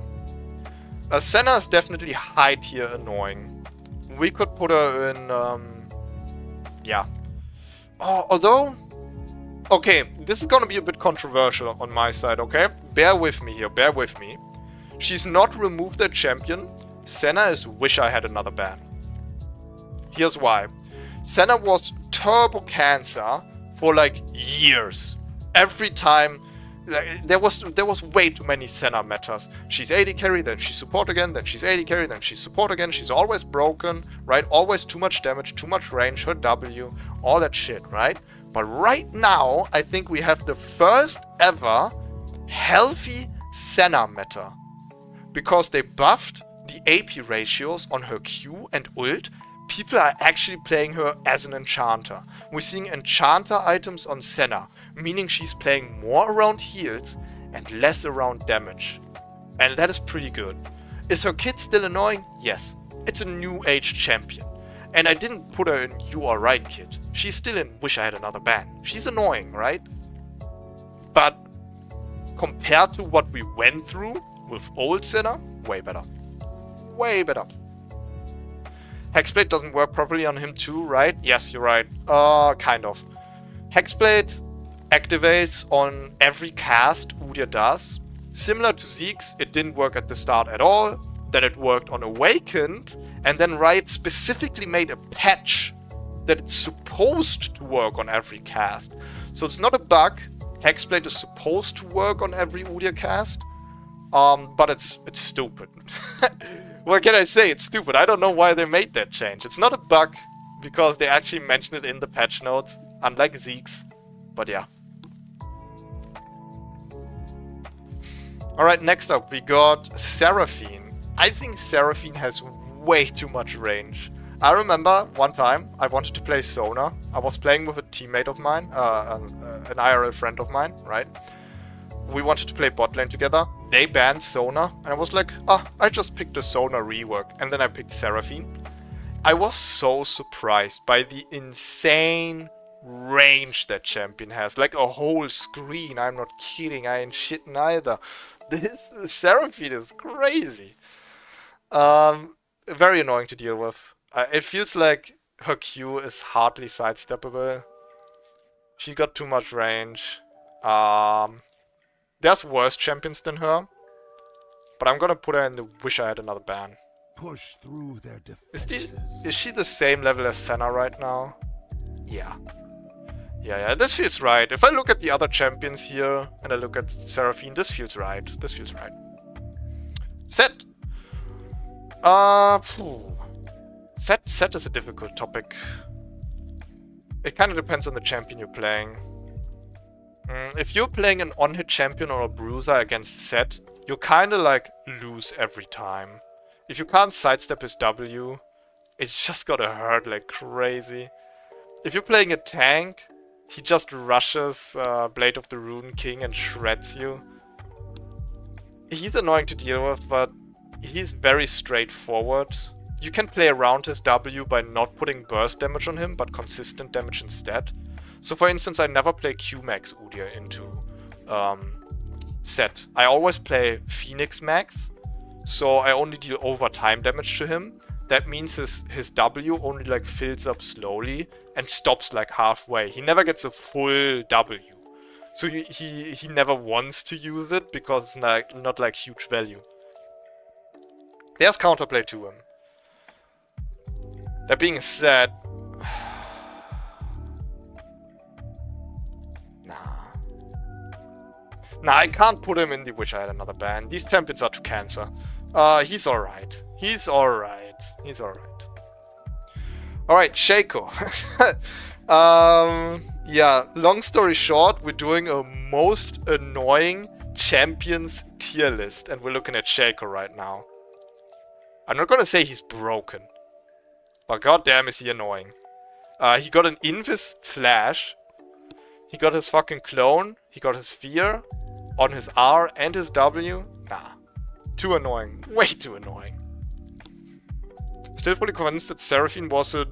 Senna is definitely high tier annoying. We could put her in, yeah. Although, okay, this is gonna be a bit controversial on my side, okay? Bear with me here, bear with me. She's not removed their champion. Senna is wish I had another ban. Here's why. Senna was turbo cancer for like years. Every time, like, there was way too many Senna metas. She's AD carry, then she's support again, then she's AD carry, then she's support again. She's always broken, right? Always too much damage, too much range, her W, all that shit, right? But right now, I think we have the first ever healthy Senna meta. Because they buffed the AP ratios on her Q and ult. People are actually playing her as an enchanter. We're seeing enchanter items on Senna, meaning she's playing more around heals and less around damage. And that is pretty good. Is her kit still annoying? Yes. It's a new age champion. And I didn't put her in You Are Right kit. She's still in Wish I Had Another Ban. She's annoying, right? But compared to what we went through with old Senna, way better. Way better. Hexblade doesn't work properly on him too, right? Yes, you're right. Kind of. Hexblade activates on every cast Udia does. Similar to Zeke's, it didn't work at the start at all. Then it worked on Awakened. And then Riot specifically made a patch that it's supposed to work on every cast. So it's not a bug. Hexblade is supposed to work on every Udia cast. But it's stupid. What can I say? It's stupid. I don't know why they made that change. It's not a bug, because they actually mentioned it in the patch notes, unlike Zeke's. But yeah. Alright, next up we got Seraphine. I think Seraphine has way too much range. I remember one time I wanted to play Sona. I was playing with a teammate of mine, an IRL friend of mine, right? We wanted to play bot lane together. They banned Sona, and I was like, I just picked the Sona rework, and then I picked Seraphine. I was so surprised by the insane range that champion has. Like a whole screen, I'm not kidding, I ain't shitting either. This Seraphine is crazy. Very annoying to deal with. It feels like her Q is hardly sidesteppable. She got too much range. There's worse champions than her, but I'm gonna put her in the Wish I Had Another Ban. Push through their defenses. Is she the same level as Senna right now? Yeah. Yeah, this feels right. If I look at the other champions here, and I look at Seraphine, this feels right. This feels right. Sett. Phew. Sett is a difficult topic. It kind of depends on the champion you're playing. If you're playing an on-hit champion or a bruiser against Sett, you kind of like lose every time. If you can't sidestep his W, it's just gonna hurt like crazy. If you're playing a tank, he just rushes Blade of the Rune King and shreds you. He's annoying to deal with, but he's very straightforward. You can play around his W by not putting burst damage on him, but consistent damage instead. So for instance, I never play Q-Max Udia into Sett. I always play Phoenix Max, so I only deal overtime damage to him. That means his W only like fills up slowly and stops like halfway. He never gets a full W. So he never wants to use it because it's not like huge value. There's counterplay to him. That being said, nah, I can't put him in the Wish I Had Another ban. These champions are too cancer. He's alright. He's alright. He's alright. Alright, Shaco. Yeah, long story short, we're doing a most annoying champions tier list, and we're looking at Shaco right now. I'm not gonna say he's broken, but goddamn is he annoying. He got an Invis Flash. He got his fucking clone. He got his Fear on his R and his W. Nah. Too annoying. Way too annoying. Still fully convinced that Seraphine was a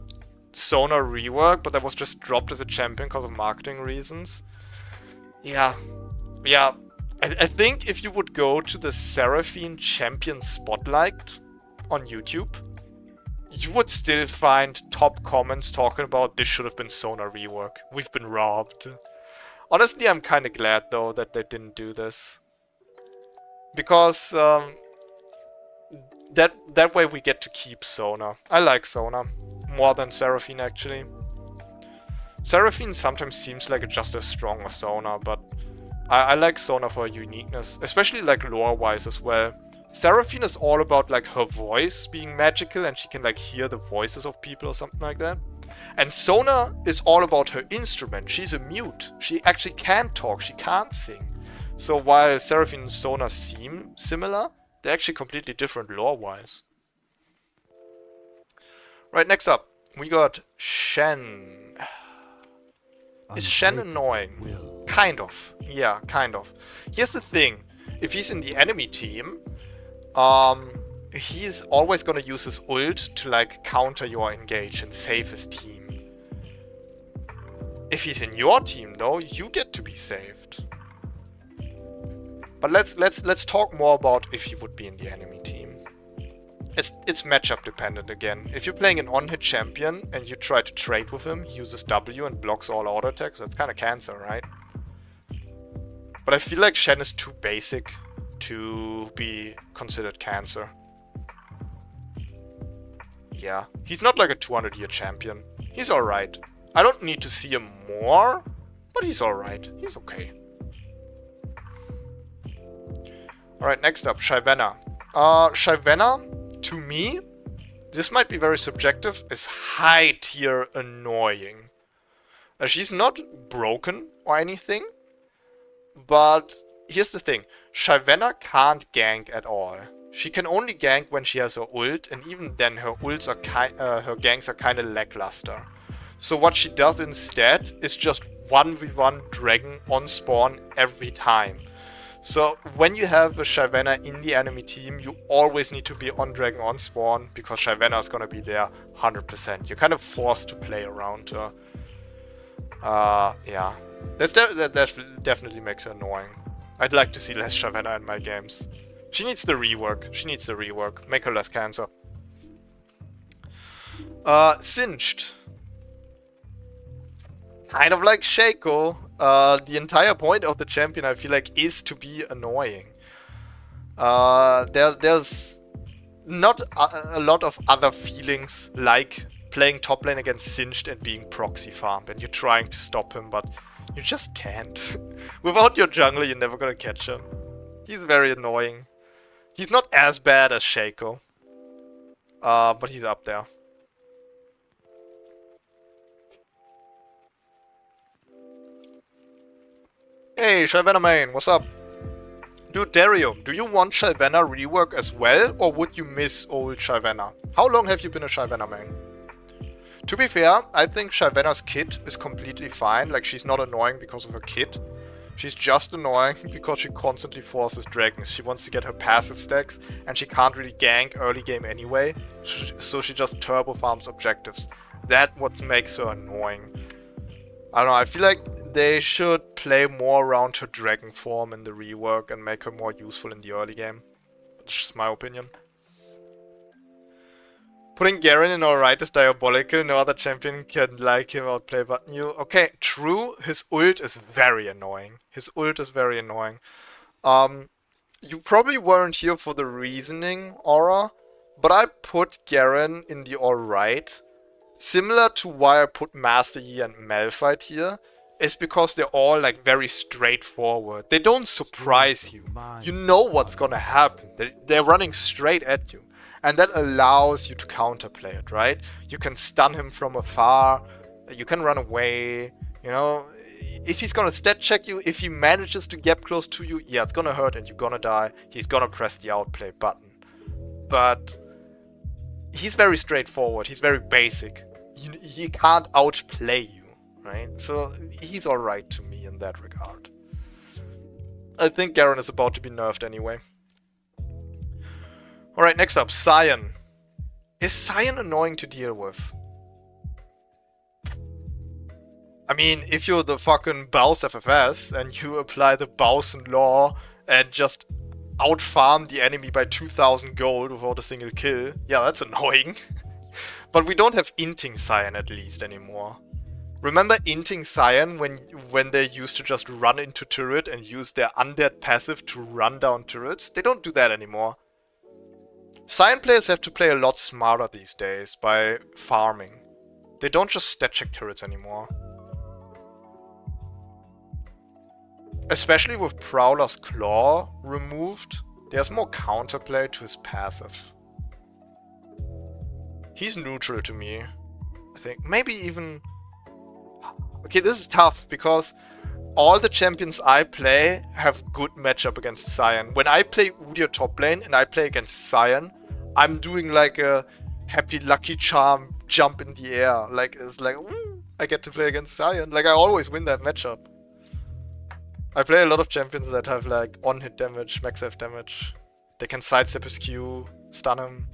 Sona rework, but that was just dropped as a champion because of marketing reasons. Yeah. Yeah. I think if you would go to the Seraphine Champion Spotlight on YouTube, you would still find top comments talking about this should have been Sona rework. We've been robbed. Honestly, I'm kind of glad though that they didn't do this. Because that way we get to keep Sona. I like Sona more than Seraphine actually. Seraphine sometimes seems like it's just as strong as Sona, but I like Sona for her uniqueness, especially like lore-wise as well. Seraphine is all about like her voice being magical and she can like hear the voices of people or something like that. And Sona is all about her instrument. She's a mute. She actually can't talk, she can't sing. So while Seraphine and Sona seem similar, they're actually completely different lore-wise. Right, next up, we got Shen. Is Shen annoying? Kind of. Yeah, kind of. Here's the thing. If he's in the enemy team, he's always gonna use his ult to like counter your engage and save his team. If he's in your team though, you get to be saved. But let's talk more about if he would be in the enemy team. It's matchup dependent again. If you're playing an on-hit champion and you try to trade with him, he uses W and blocks all auto attacks. That's kind of cancer, right? But I feel like Shen is too basic to be considered cancer. Yeah, he's not like a 200-year champion. He's alright. I don't need to see him more, but he's alright. He's okay. Alright, next up, Shyanna. Shyanna, to me, this might be very subjective, is high tier annoying. She's not broken or anything, but here's the thing. Shyanna can't gank at all. She can only gank when she has her ult, and even then her ults are her ganks are kind of lackluster. So what she does instead is just 1v1 dragon on spawn every time. So when you have a Shyanna in the enemy team, you always need to be on dragon on spawn, because Shyanna is gonna be there 100%. You're kind of forced to play around her. Yeah. That definitely makes her annoying. I'd like to see less Shyanna in my games. She needs the rework. She needs the rework. Make her less cancer. Singed. Kind of like Shaco. The entire point of the champion, I feel like, is to be annoying. There's not a lot of other feelings like playing top lane against Singed and being proxy farmed, and you're trying to stop him, but you just can't. Without your jungler, you're never gonna catch him. He's very annoying. He's not as bad as Shaco. But he's up there. Hey, Shyanna main, what's up? Dude, Dario, do you want Shyanna rework as well, or would you miss old Shyanna? How long have you been a Shyanna main? To be fair, I think Shyanna's kit is completely fine. Like, she's not annoying because of her kit. She's just annoying because she constantly forces dragons. She wants to get her passive stacks, and she can't really gank early game anyway, so she just turbo farms objectives. That's what makes her annoying. I don't know, I feel like they should play more around her dragon form in the rework and make her more useful in the early game. That's just my opinion. Putting Garen in alright is diabolical, no other champion can like him outplay but you. Okay, true, his ult is very annoying. His ult is very annoying. You probably weren't here for the reasoning, Aura, but I put Garen in the alright. Similar to why I put Master Yi and Malphite here, is because they're all like very straightforward. They don't surprise you. You know what's gonna happen. They're running straight at you. And that allows you to counterplay it, right? You can stun him from afar, you can run away, you know. If he's gonna stat check you, if he manages to get close to you, yeah, it's gonna hurt and you're gonna die. He's gonna press the outplay button. But he's very straightforward, he's very basic. He can't outplay you, right? So he's alright to me in that regard. I think Garen is about to be nerfed anyway. Alright, next up, Sion. Is Sion annoying to deal with? I mean, if you're the fucking Baus FFS and you apply the Bausen law and just outfarm the enemy by 2000 gold without a single kill, yeah, that's annoying. But we don't have inting Sion at least anymore. Remember inting Sion when they used to just run into turret and use their undead passive to run down turrets? They don't do that anymore. Sion players have to play a lot smarter these days by farming. They don't just stat check turrets anymore. Especially with Prowler's Claw removed, there's more counterplay to his passive. He's neutral to me, I think. Maybe even... Okay, this is tough because all the champions I play have good matchup against Sion. When I play Udyr top lane and I play against Sion, I'm doing like a happy lucky charm jump in the air. Like, it's like, woo, I get to play against Sion. Like, I always win that matchup. I play a lot of champions that have like on-hit damage, max F damage. They can sidestep his Q, stun him.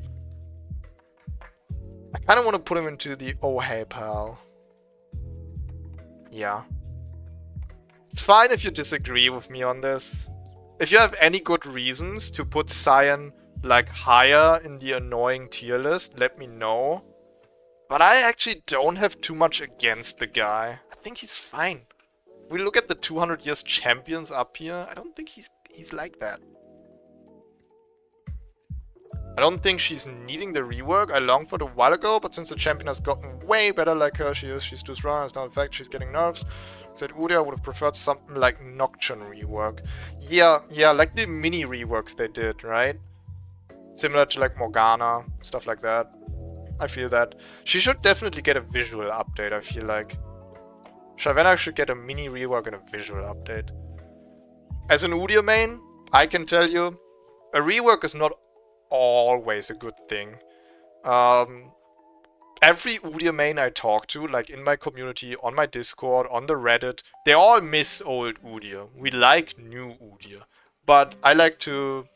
I kind of want to put him into the oh hey pal. Yeah. It's fine if you disagree with me on this. If you have any good reasons to put Sion like higher in the annoying tier list, let me know. But I actually don't have too much against the guy. I think he's fine. If we look at the 200 years champions up here, I don't think he's like that. I don't think she's needing the rework. I longed for it a while ago, but since the champion has gotten way better like her, she's too strong. It's not a fact she's getting nerfs. Said Udia would have preferred something like Nocturne rework. Yeah, like the mini reworks they did, right? Similar to like Morgana, stuff like that. I feel that. She should definitely get a visual update, I feel like. Shyanna should get a mini rework and a visual update. As an Udyr main, I can tell you, a rework is not always a good thing. Every Udyr main I talk to, like in my community, on my Discord, on the Reddit, they all miss old Udyr. We like new Udyr. But I like to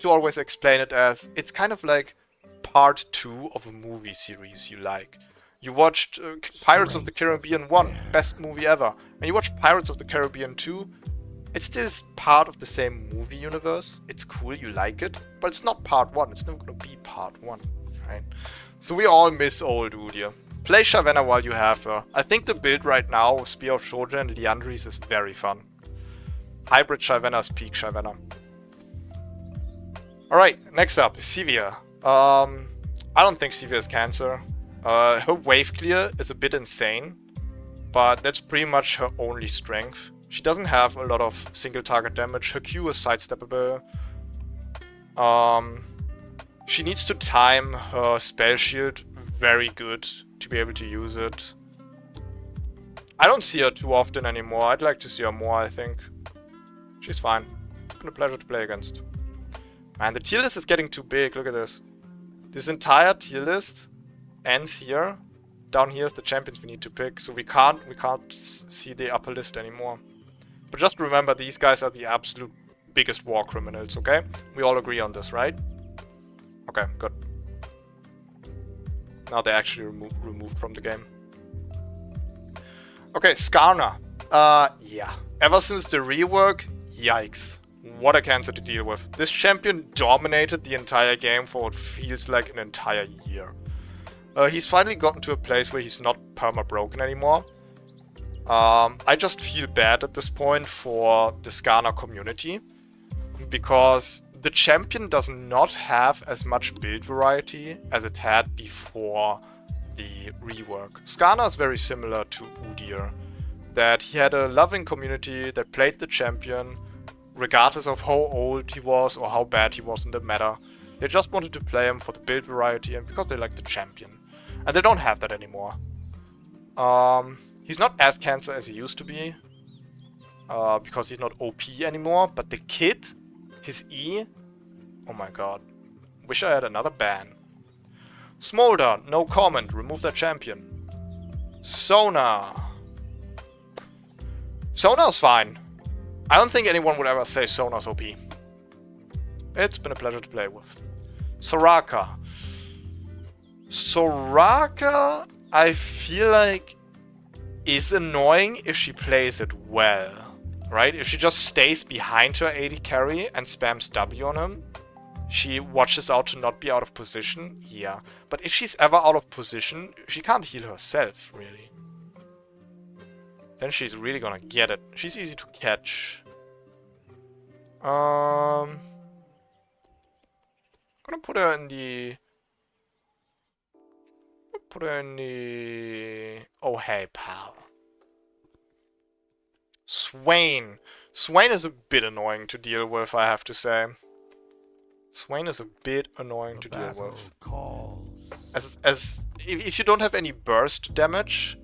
always explain it as, it's kind of like part 2 of a movie series you like. You watched Pirates of the Caribbean 1, best movie ever. And you watch Pirates of the Caribbean 2, it's still part of the same movie universe. It's cool, you like it, but it's not part 1. It's never gonna be part 1, right? So we all miss old Udia. Play Shyanna while you have her. I think the build right now with Spear of Shoja and Liandry's is very fun. Hybrid Shyanna is peak Shyanna. Alright, next up, Sivir. I don't think Sivir is cancer. Her wave clear is a bit insane, but that's pretty much her only strength. She doesn't have a lot of single target damage. Her Q is sidesteppable. She needs to time her spell shield very good to be able to use it. I don't see her too often anymore. I'd like to see her more, I think. She's fine. It's been a pleasure to play against. Man, the tier list is getting too big. Look at this. This entire tier list ends here. Down here is the champions we need to pick, so we can't see the upper list anymore. But just remember, these guys are the absolute biggest war criminals, okay? We all agree on this, right? Okay, good. Now they're actually removed from the game. Okay, Skarner. Yeah. Ever since the rework, yikes. What a cancer to deal with. This champion dominated the entire game for what feels like an entire year. He's finally gotten to a place where he's not perma-broken anymore. I just feel bad at this point for the Skarner community, because the champion does not have as much build variety as it had before the rework. Skarner is very similar to Udyr, that he had a loving community that played the champion regardless of how old he was or how bad he was in the meta. They just wanted to play him for the build variety and because they like the champion. And they don't have that anymore. He's not as cancer as he used to be, because he's not OP anymore, but the kid, his E, oh my god. Wish I had another ban. Smolder, no comment, remove that champion. Sonar. Sonar's fine. I don't think anyone would ever say Sonar's OP. It's been a pleasure to play with. Soraka. Soraka, I feel like, is annoying if she plays it well. Right? If she just stays behind her AD carry and spams W on him, she watches out to not be out of position, yeah. But if she's ever out of position, she can't heal herself, really. Then she's really gonna get it. She's easy to catch. Gonna put her in the... Oh, hey, pal. Swain. Swain is a bit annoying to deal with, I have to say. Swain is a bit annoying to deal with. If you don't have any burst damage,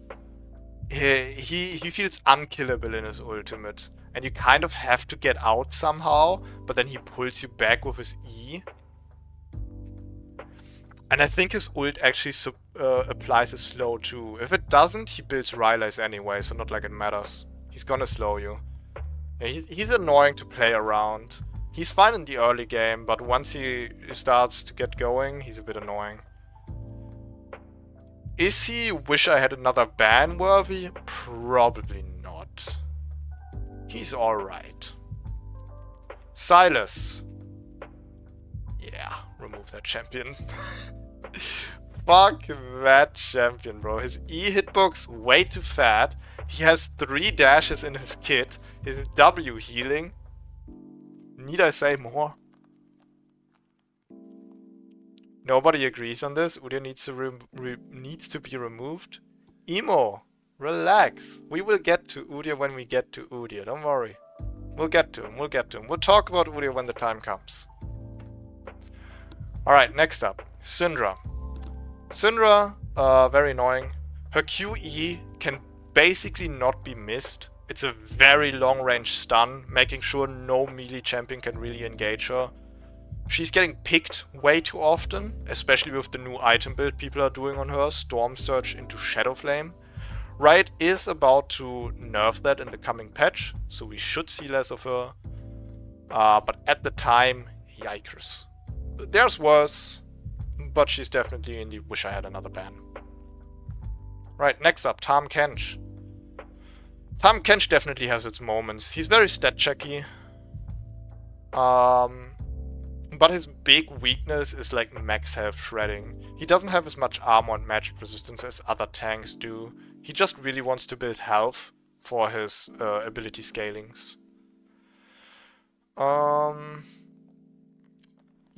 he feels unkillable in his ultimate. And you kind of have to get out somehow, but then he pulls you back with his E. And I think his ult actually applies a slow too. If it doesn't, he builds Rylays anyway, so not like it matters. He's gonna slow you. Yeah, he's annoying to play around. He's fine in the early game, but once he starts to get going, he's a bit annoying. Is he wish I had another ban worthy? Probably not. He's alright. Silas. Yeah, remove that champion. Fuck that champion, bro. His E hitbox way too fat. He has 3 dashes in his kit. His W healing. Need I say more? Nobody agrees on this. Udia needs to be removed. Emo, relax. We will get to Udia when we get to Udia. Don't worry. We'll get to him. We'll get to him. We'll talk about Udia when the time comes. Alright, next up. Syndra. Syndra, very annoying. Her QE can basically not be missed. It's a very long range stun, making sure no melee champion can really engage her. She's getting picked way too often, especially with the new item build people are doing on her, Storm Surge into Shadow Flame. Riot is about to nerf that in the coming patch, so we should see less of her. But at the time, yikers. There's worse, but she's definitely in the wish I had another ban. Right, next up, Tahm Kench. Tahm Kench definitely has its moments. He's very stat checky. But his big weakness is like max health shredding. He doesn't have as much armor and magic resistance as other tanks do. He just really wants to build health for his ability scalings.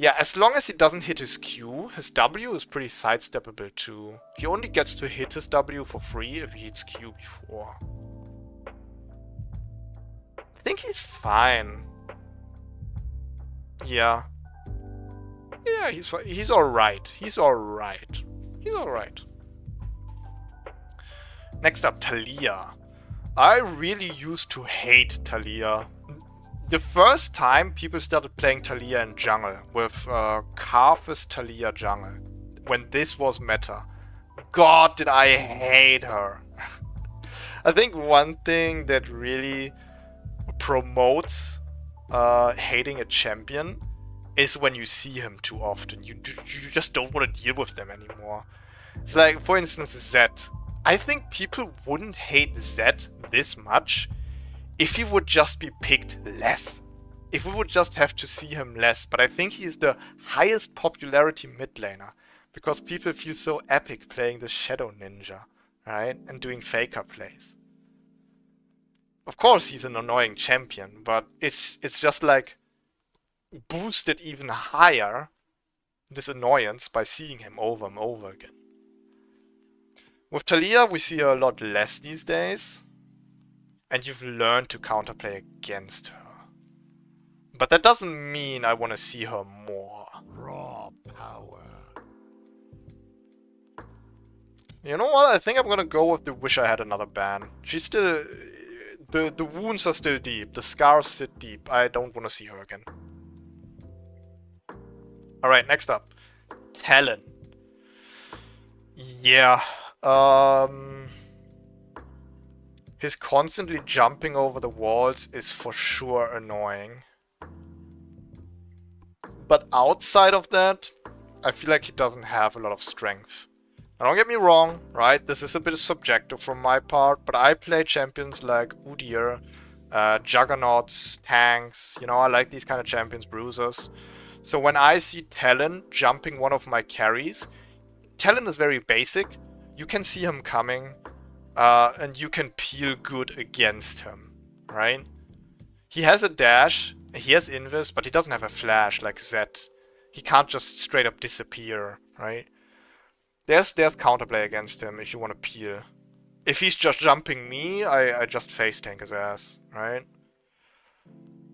Yeah, as long as he doesn't hit his Q, his W is pretty sidesteppable too. He only gets to hit his W for free if he hits Q before. I think he's fine. Yeah. Yeah, he's alright. He's alright. He's alright. Next up, Talia. I really used to hate Talia. The first time people started playing Talia in jungle with Karthus Talia jungle, when this was meta, God did I hate her. I think one thing that really promotes hating a champion is when you see him too often. You just don't want to deal with them anymore. It's like, for instance, Sett. I think people wouldn't hate Sett this much if he would just be picked less. If we would just have to see him less. But I think he is the highest popularity mid laner. Because people feel so epic playing the Shadow Ninja, right? And doing faker plays. Of course he's an annoying champion, but it's just like boosted even higher, this annoyance, by seeing him over and over again. With Talia we see her a lot less these days. And you've learned to counterplay against her. But that doesn't mean I want to see her more. Raw power. You know what? I think I'm gonna go with the wish I had another ban. She's still... The wounds are still deep. The scars sit deep. I don't want to see her again. Alright, next up. Talon. Yeah. His constantly jumping over the walls is for sure annoying. But outside of that, I feel like he doesn't have a lot of strength. Now don't get me wrong, right? This is a bit subjective from my part, but I play champions like Udyr, Juggernauts, tanks, you know, I like these kind of champions, bruisers. So when I see Talon jumping one of my carries, Talon is very basic. You can see him coming, and you can peel good against him, right? He has a dash, he has invis, but he doesn't have a flash like Sett. He can't just straight up disappear, right? There's counterplay against him if you want to peel. If he's just jumping me, I just face tank his ass, right?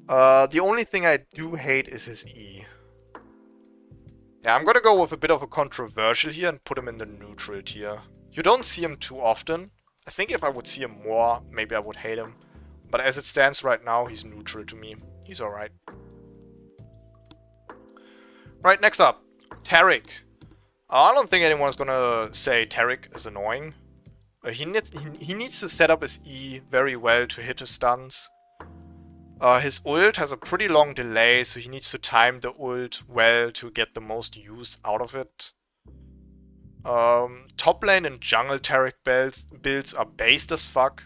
The only thing I do hate is his E. Yeah, I'm gonna go with a bit of a controversial here and put him in the neutral tier. You don't see him too often. I think if I would see him more, maybe I would hate him. But as it stands right now, he's neutral to me. He's alright. Right, next up. Taric. I don't think anyone's gonna say Taric is annoying. He needs to set up his E very well to hit his stuns. His ult has a pretty long delay, so he needs to time the ult well to get the most use out of it. Top lane and jungle Taric builds are based as fuck.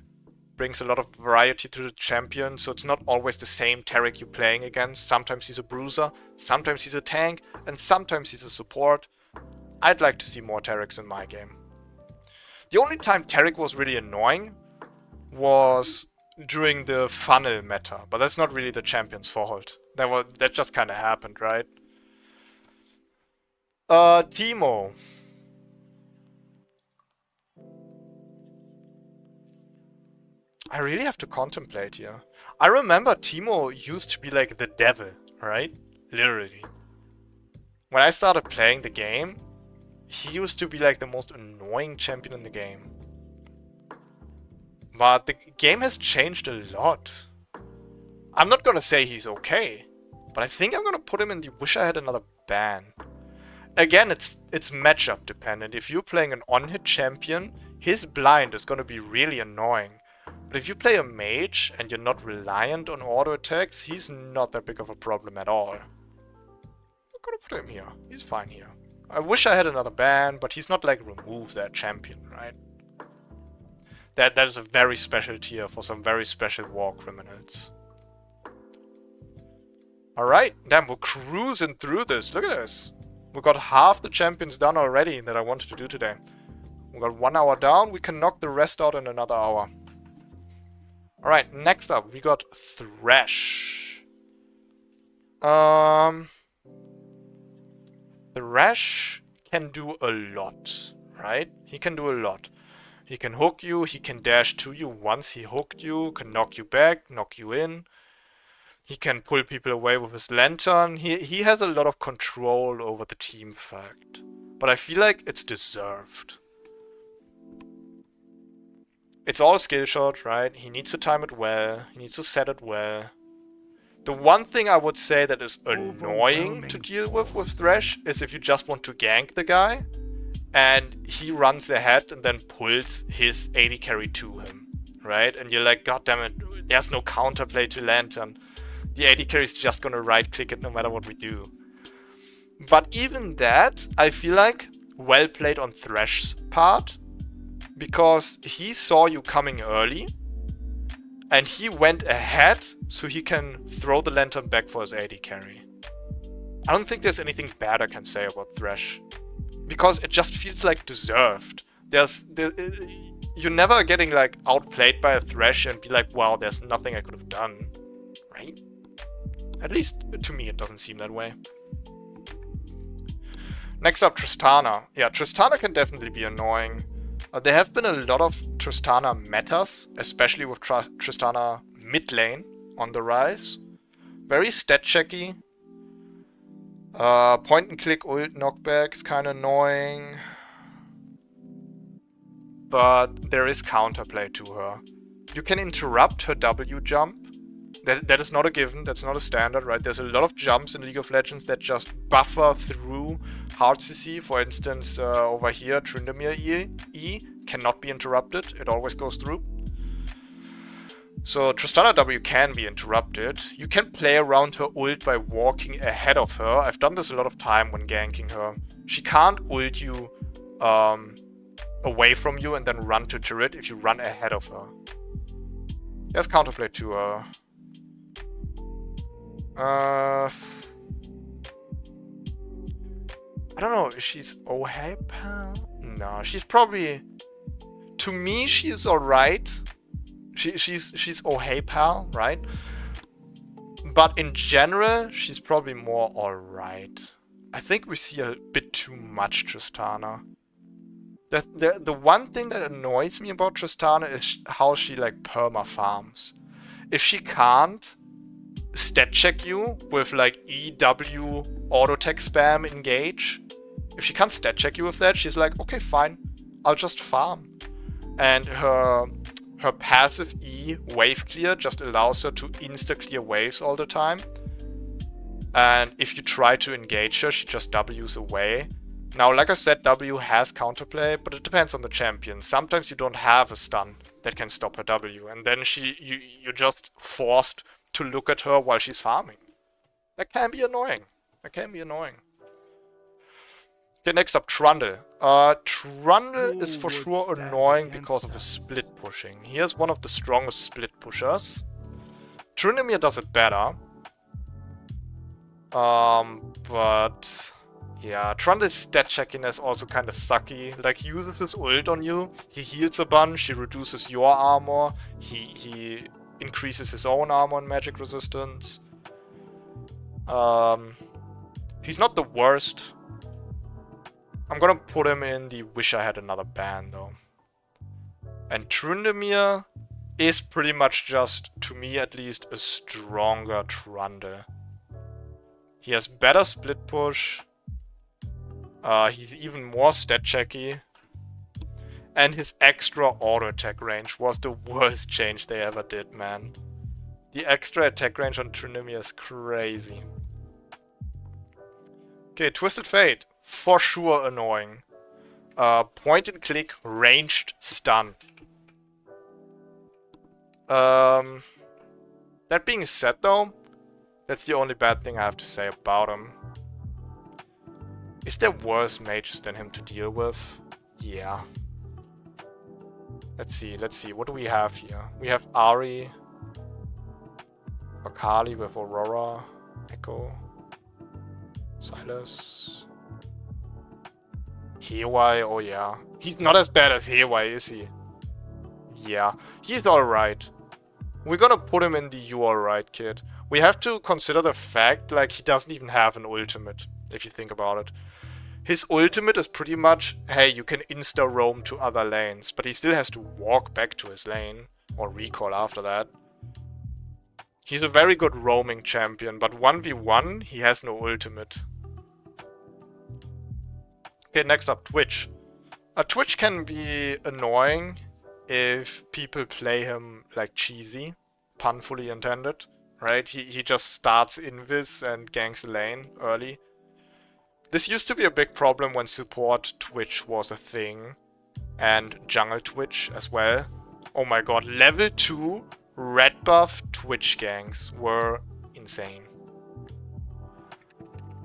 Brings a lot of variety to the champion, so it's not always the same Taric you're playing against. Sometimes he's a bruiser, sometimes he's a tank, and sometimes he's a support. I'd like to see more Tarics in my game. The only time Taric was really annoying was during the funnel meta, but that's not really the champion's fault. That just kind of happened, right? Teemo. I really have to contemplate here. I remember Teemo used to be like the devil, right? Literally. When I started playing the game, he used to be like the most annoying champion in the game. But the game has changed a lot. I'm not gonna say he's okay, but I think I'm gonna put him in the wish I had another ban. Again, it's matchup dependent. If you're playing an on-hit champion, his blind is gonna be really annoying. But if you play a mage and you're not reliant on auto attacks, he's not that big of a problem at all. I'm gonna put him here. He's fine here. I wish I had another ban, but he's not like remove that champion, right? That is a very special tier for some very special war criminals. Alright, damn, we're cruising through this. Look at this. We got half the champions done already that I wanted to do today. We got 1 hour down, we can knock the rest out in another hour. Alright, next up, we got Thresh. Thresh can do a lot, right? He can do a lot. He can hook you, he can dash to you once he hooked you, can knock you back, knock you in. He can pull people away with his lantern. He has a lot of control over the team fact. But I feel like it's deserved. It's all skill shot, right? He needs to time it well. He needs to set it well. The one thing I would say that is annoying to deal with Thresh is if you just want to gank the guy and he runs ahead and then pulls his AD carry to him, right? And you're like, god damn it, there's no counterplay to Lantern. The AD carry is just gonna right click it no matter what we do. But even that, I feel like, well played on Thresh's part, because he saw you coming early and he went ahead so he can throw the lantern back for his AD carry. I don't think there's anything bad I can say about Thresh. Because it just feels like deserved. You're never getting like outplayed by a Thresh and be like, wow, there's nothing I could have done. Right? At least to me it doesn't seem that way. Next up, Tristana. Yeah, Tristana can definitely be annoying. There have been a lot of Tristana metas, especially with Tristana mid lane on the rise. Very stat checky. Point and click ult knockback is kind of annoying. But there is counterplay to her. You can interrupt her W jump. That is not a given, that's not a standard, right? There's a lot of jumps in League of Legends that just buffer through hard CC. For instance, over here, Tryndamere E cannot be interrupted. It always goes through. So Tristana W can be interrupted. You can play around her ult by walking ahead of her. I've done this a lot of time when ganking her. She can't ult you away from you and then run to turret if you run ahead of her. There's counterplay to her. I don't know, she's okay, pal? No, she's probably... To me, she's alright. She's okay, pal, right? But in general, she's probably more alright. I think we see a bit too much Tristana. The one thing that annoys me about Tristana is how she like perma farms. If she can't stat check you with like EW auto tech spam engage, if she can't stat check you with that, she's like, okay, fine, I'll just farm. And her passive E wave clear just allows her to insta clear waves all the time. And if you try to engage her, she just W's away. Now, like I said, W has counterplay, but it depends on the champion. Sometimes you don't have a stun that can stop her W, and then you're just forced to look at her while she's farming. That can be annoying. That can be annoying. Okay, next up, Trundle. Trundle is for sure annoying because of his split pushing. He is one of the strongest split pushers. Tryndamere does it better. But... yeah, Trundle's stat checking is also kind of sucky. Like, he uses his ult on you, he heals a bunch, he reduces your armor, he increases his own armor and magic resistance. He's not the worst. I'm gonna put him in the wish I had another ban though. And Tryndamere is pretty much just, to me at least, a stronger Trundle. He has better split push. He's even more stat checky. And his extra auto attack range was the worst change they ever did, man. The extra attack range on Tryndamere is crazy. Okay, Twisted Fate. For sure annoying. Point and click ranged stun. That being said though, that's the only bad thing I have to say about him. Is there worse mages than him to deal with? Yeah. Let's see. What do we have here? We have Ahri. Akali with Aurora. Echo. Silas. Hewai, oh yeah. He's not as bad as Hewai, is he? Yeah. He's alright. We're gonna put him in the you alright kid. We have to consider the fact, like, he doesn't even have an ultimate, if you think about it. His ultimate is pretty much, hey, you can insta-roam to other lanes, but he still has to walk back to his lane, or recall after that. He's a very good roaming champion, but 1v1, he has no ultimate. Okay, next up, Twitch. Twitch can be annoying if people play him like cheesy, pun fully intended, right? He just starts invis and ganks the lane early. This used to be a big problem when support Twitch was a thing, and jungle Twitch as well. Oh my god, level 2 red buff Twitch ganks were insane.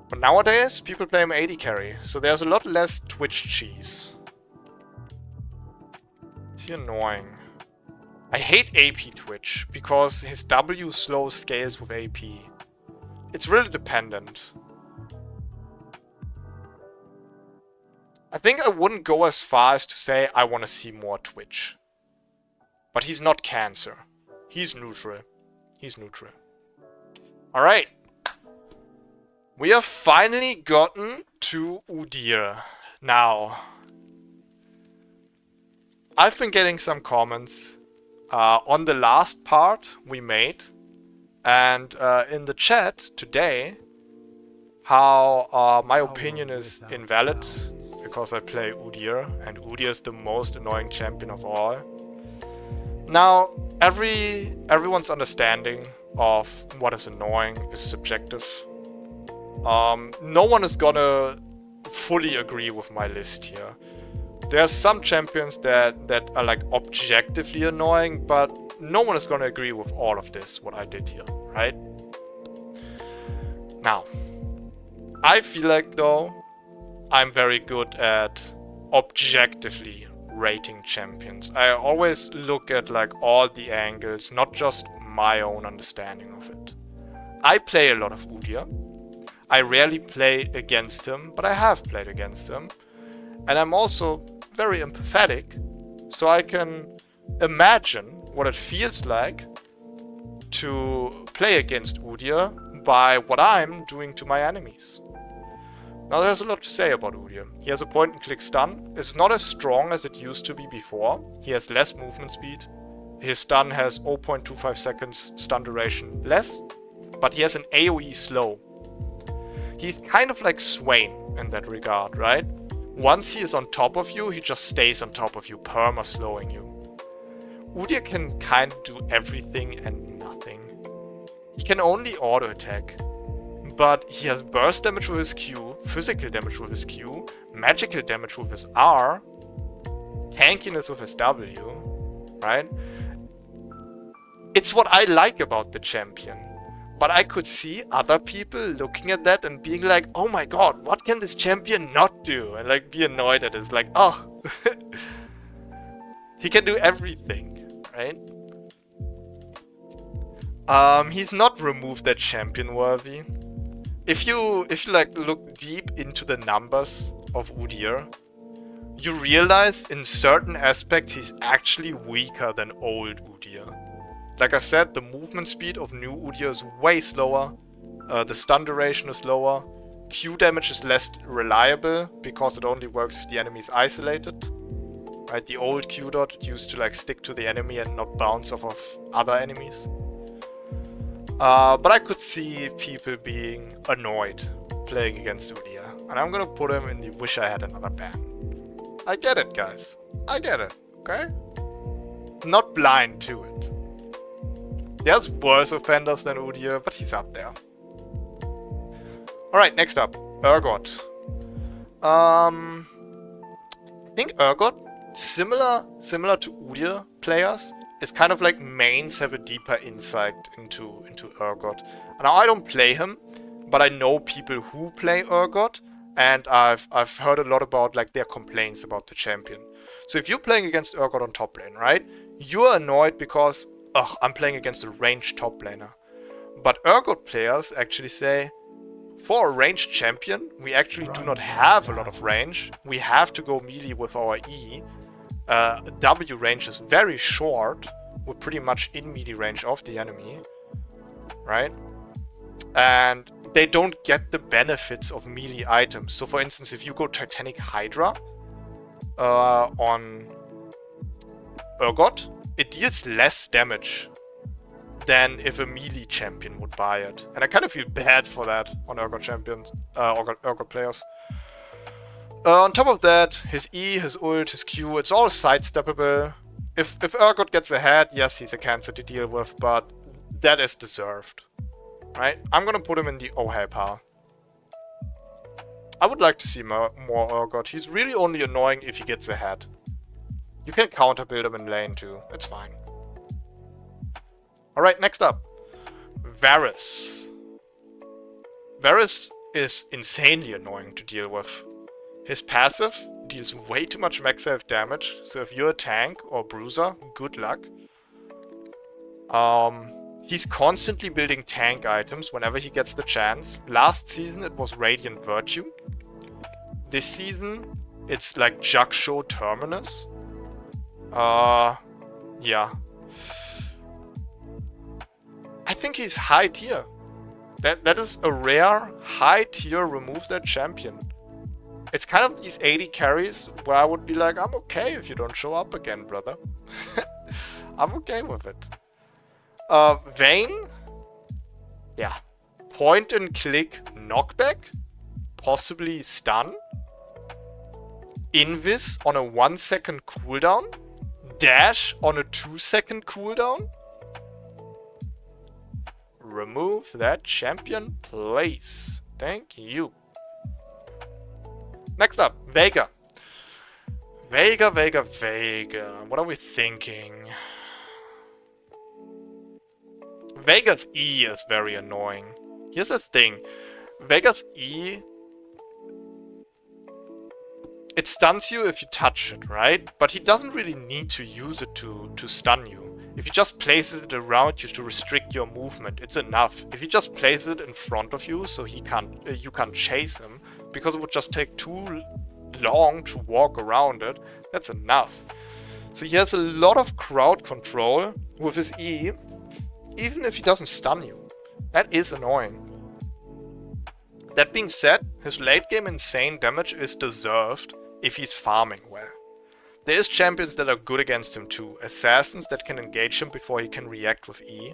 But nowadays, people play him AD carry, so there's a lot less Twitch cheese. Is he annoying? I hate AP Twitch, because his W slow scales with AP. It's really dependent. I think I wouldn't go as far as to say I want to see more Twitch. But he's not cancer. He's neutral. He's neutral. Alright. We have finally gotten to Udyr. Now, I've been getting some comments on the last part we made, and in the chat today, how my opinion is invalid because I play Udyr, and Udyr is the most annoying champion of all. Now, everyone's understanding of what is annoying is subjective. No one is gonna fully agree with my list here. There's some champions that are like objectively annoying, but no one is gonna agree with all of this, what I did here, right? Now, I feel like though, I'm very good at objectively rating champions. I always look at like all the angles, not just my own understanding of it. I play a lot of Udia. I rarely play against him, but I have played against him. And I'm also very empathetic, so I can imagine what it feels like to play against Udyr by what I'm doing to my enemies. Now there's a lot to say about Udyr. He has a point and click stun. It's not as strong as it used to be before. He has less movement speed. His stun has 0.25 seconds stun duration less, but he has an AoE slow. He's kind of like Swain in that regard, right? Once he is on top of you, he just stays on top of you, perma-slowing you. Udyr can kind of do everything and nothing. He can only auto-attack, but he has burst damage with his Q, physical damage with his Q, magical damage with his R, tankiness with his W, right? It's what I like about the champion. But I could see other people looking at that and being like, oh my god, what can this champion not do? And like be annoyed at it. It's like, oh, he can do everything, right? He's not removed that champion worthy. If you like look deep into the numbers of Udyr, you realize in certain aspects he's actually weaker than old Udyr. Like I said, the movement speed of new Udyr is way slower, the stun duration is lower, Q damage is less reliable because it only works if the enemy is isolated. Right, the old Q dot used to like stick to the enemy and not bounce off of other enemies. But I could see people being annoyed playing against Udia, and I'm gonna put him in the wish I had another ban. I get it, guys. I get it, okay? Not blind to it. There's worse offenders than Udyr, but he's up there. Alright, next up. Urgot. I think Urgot, similar to Udyr players, is kind of like mains have a deeper insight into Urgot. Now I don't play him, but I know people who play Urgot, and I've heard a lot about like their complaints about the champion. So if you're playing against Urgot on top lane, right? You're annoyed because ugh, I'm playing against a ranged top laner. But Urgot players actually say, for a ranged champion, we actually do not have a lot of range. We have to go melee with our E. W range is very short. We're pretty much in melee range of the enemy. Right? And they don't get the benefits of melee items. So for instance, if you go Titanic Hydra on Urgot, it deals less damage than if a melee champion would buy it. And I kind of feel bad for that on Urgot champions, Urgot players. On top of that, his E, his ult, his Q, it's all sidesteppable. If Urgot gets ahead, yes, he's a cancer to deal with, but that is deserved. Right? I'm gonna put him in the oh hey pile. I would like to see more Urgot. He's really only annoying if he gets ahead. You can counter build him in lane too. It's fine. Alright, next up. Varus. Varus is insanely annoying to deal with. His passive deals way too much max health damage, so if you're a tank or bruiser, good luck. He's constantly building tank items whenever he gets the chance. Last season it was Radiant Virtue. This season it's like Jug Show Terminus. Yeah. I think he's high tier. That is a rare high tier remove that champion. It's kind of these 80 carries where I would be like, I'm okay if you don't show up again, brother. I'm okay with it. Vayne? Yeah. Point and click knockback? Possibly stun? Invis on a 1 second cooldown? Dash on a 2 second cooldown? Remove that champion, please. Thank you. Next up, Veigar. Veigar. What are we thinking? Veigar's E is very annoying. Here's the thing. Veigar's E... It stuns you if you touch it, right? But he doesn't really need to use it to stun you. If he just places it around you to restrict your movement, it's enough. If he just places it in front of you so you can't chase him, because it would just take too long to walk around it, that's enough. So he has a lot of crowd control with his E, even if he doesn't stun you. That is annoying. That being said, his late game insane damage is deserved if he's farming well. There is champions that are good against him too. Assassins that can engage him before he can react with E.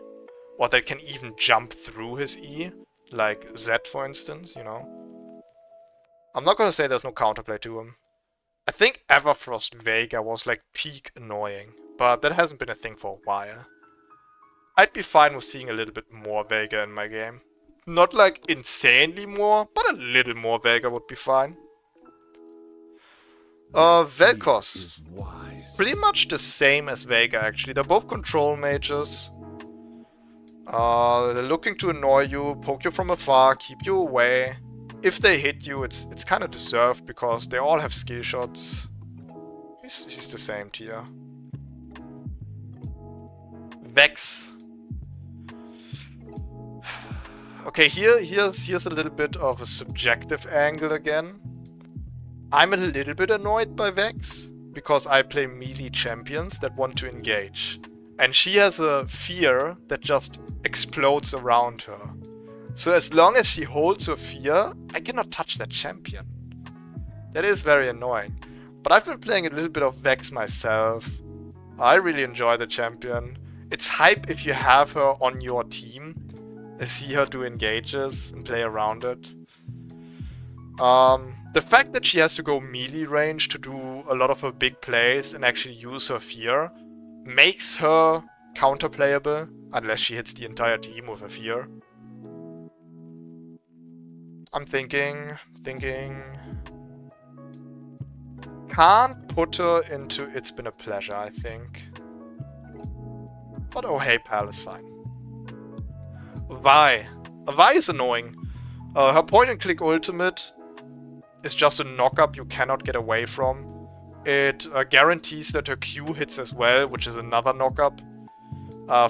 Or that can even jump through his E. Like Sett, for instance, you know. I'm not gonna say there's no counterplay to him. I think Everfrost Veigar was like peak annoying. But that hasn't been a thing for a while. I'd be fine with seeing a little bit more Veigar in my game. Not like insanely more, but a little more Veigar would be fine. Vel'Koz. Pretty much the same as Veigar actually. They're both control mages. They're looking to annoy you, poke you from afar, keep you away. If they hit you, it's kind of deserved because they all have skill shots. He's the same tier. Vex. Okay, here's a little bit of a subjective angle again. I'm a little bit annoyed by Vex because I play melee champions that want to engage. And she has a fear that just explodes around her. So as long as she holds her fear, I cannot touch that champion. That is very annoying. But I've been playing a little bit of Vex myself. I really enjoy the champion. It's hype if you have her on your team. I see her do engages and play around it. The fact that she has to go melee range to do a lot of her big plays and actually use her fear makes her counterplayable, unless she hits the entire team with her fear. I'm thinking... Can't put her into It's Been a Pleasure, I think. But oh hey pal is fine. Vi is annoying. Her point and click ultimate is just a knock-up you cannot get away from. It guarantees that her Q hits as well, which is another knock-up.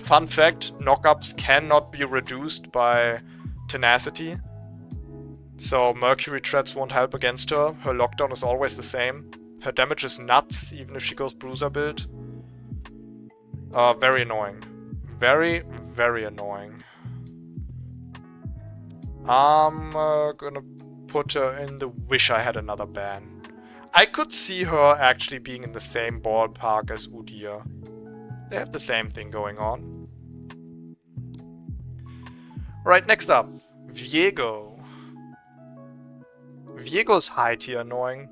Fun fact, knock-ups cannot be reduced by tenacity. So Mercury threats won't help against her. Her lockdown is always the same. Her damage is nuts, even if she goes bruiser build. Very annoying. Very, very annoying. I'm gonna put her in the Wish I Had Another ban. I could see her actually being in the same ballpark as Udyr. They have the same thing going on. Right, next up, Viego. Viego's high tier annoying.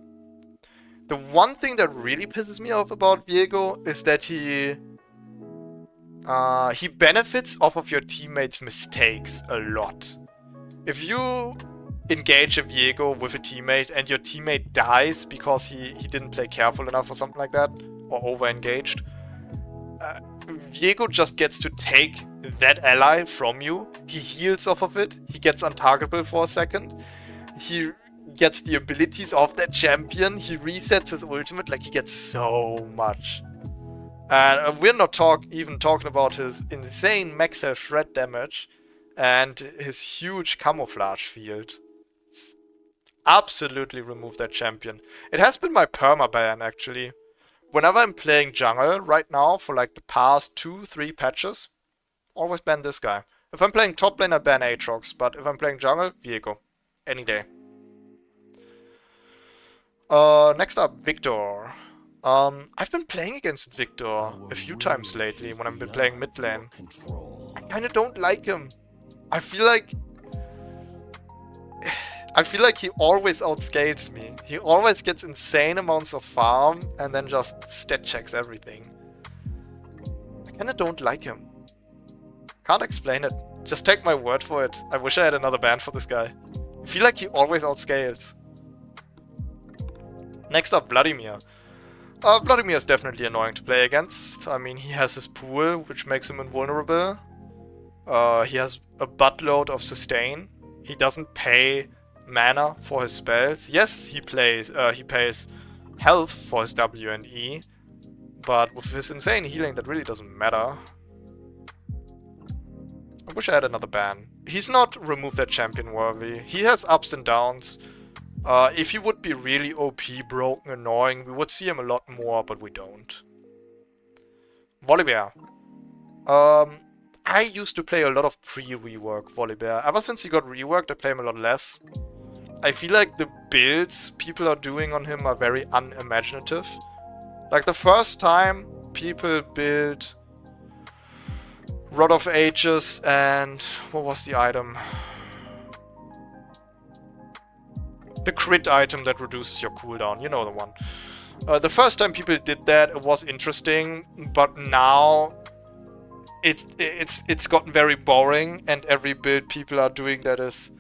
The one thing that really pisses me off about Viego is that he benefits off of your teammates' mistakes a lot. If you engage a Viego with a teammate and your teammate dies because he didn't play careful enough or something like that, or over-engaged, Viego just gets to take that ally from you. He heals off of it, he gets untargetable for a second, he gets the abilities of that champion, he resets his ultimate, like he gets so much. And we're not even talking about his insane max health shred damage and his huge camouflage field. Absolutely remove that champion. It has been my perma-ban actually. Whenever I'm playing jungle right now for like the past 2-3 patches, always ban this guy. If I'm playing top lane I ban Aatrox, but if I'm playing jungle, Viego. Any day. Next up, Victor. I've been playing against Victor a few times lately when I've been playing mid lane. I kinda don't like him. I feel like he always outscales me. He always gets insane amounts of farm and then just stat checks everything. I kinda don't like him. Can't explain it. Just take my word for it. I wish I had another ban for this guy. I feel like he always outscales. Next up, Vladimir. Vladimir is definitely annoying to play against. I mean, he has his pool, which makes him invulnerable. He has a buttload of sustain. He doesn't pay mana for his spells. Yes, he pays health for his W and E, but with his insane healing, that really doesn't matter. I wish I had another ban. He's not remove that champion worthy. He has ups and downs. If he would be really OP, broken, annoying, we would see him a lot more, but we don't. Volibear. I used to play a lot of pre-rework Volibear. Ever since he got reworked, I play him a lot less. I feel like the builds people are doing on him are very unimaginative. Like the first time people built Rod of Ages and... what was the item? The crit item that reduces your cooldown, you know the one. The first time people did that, it was interesting, but now it's gotten very boring, and every build people are doing that is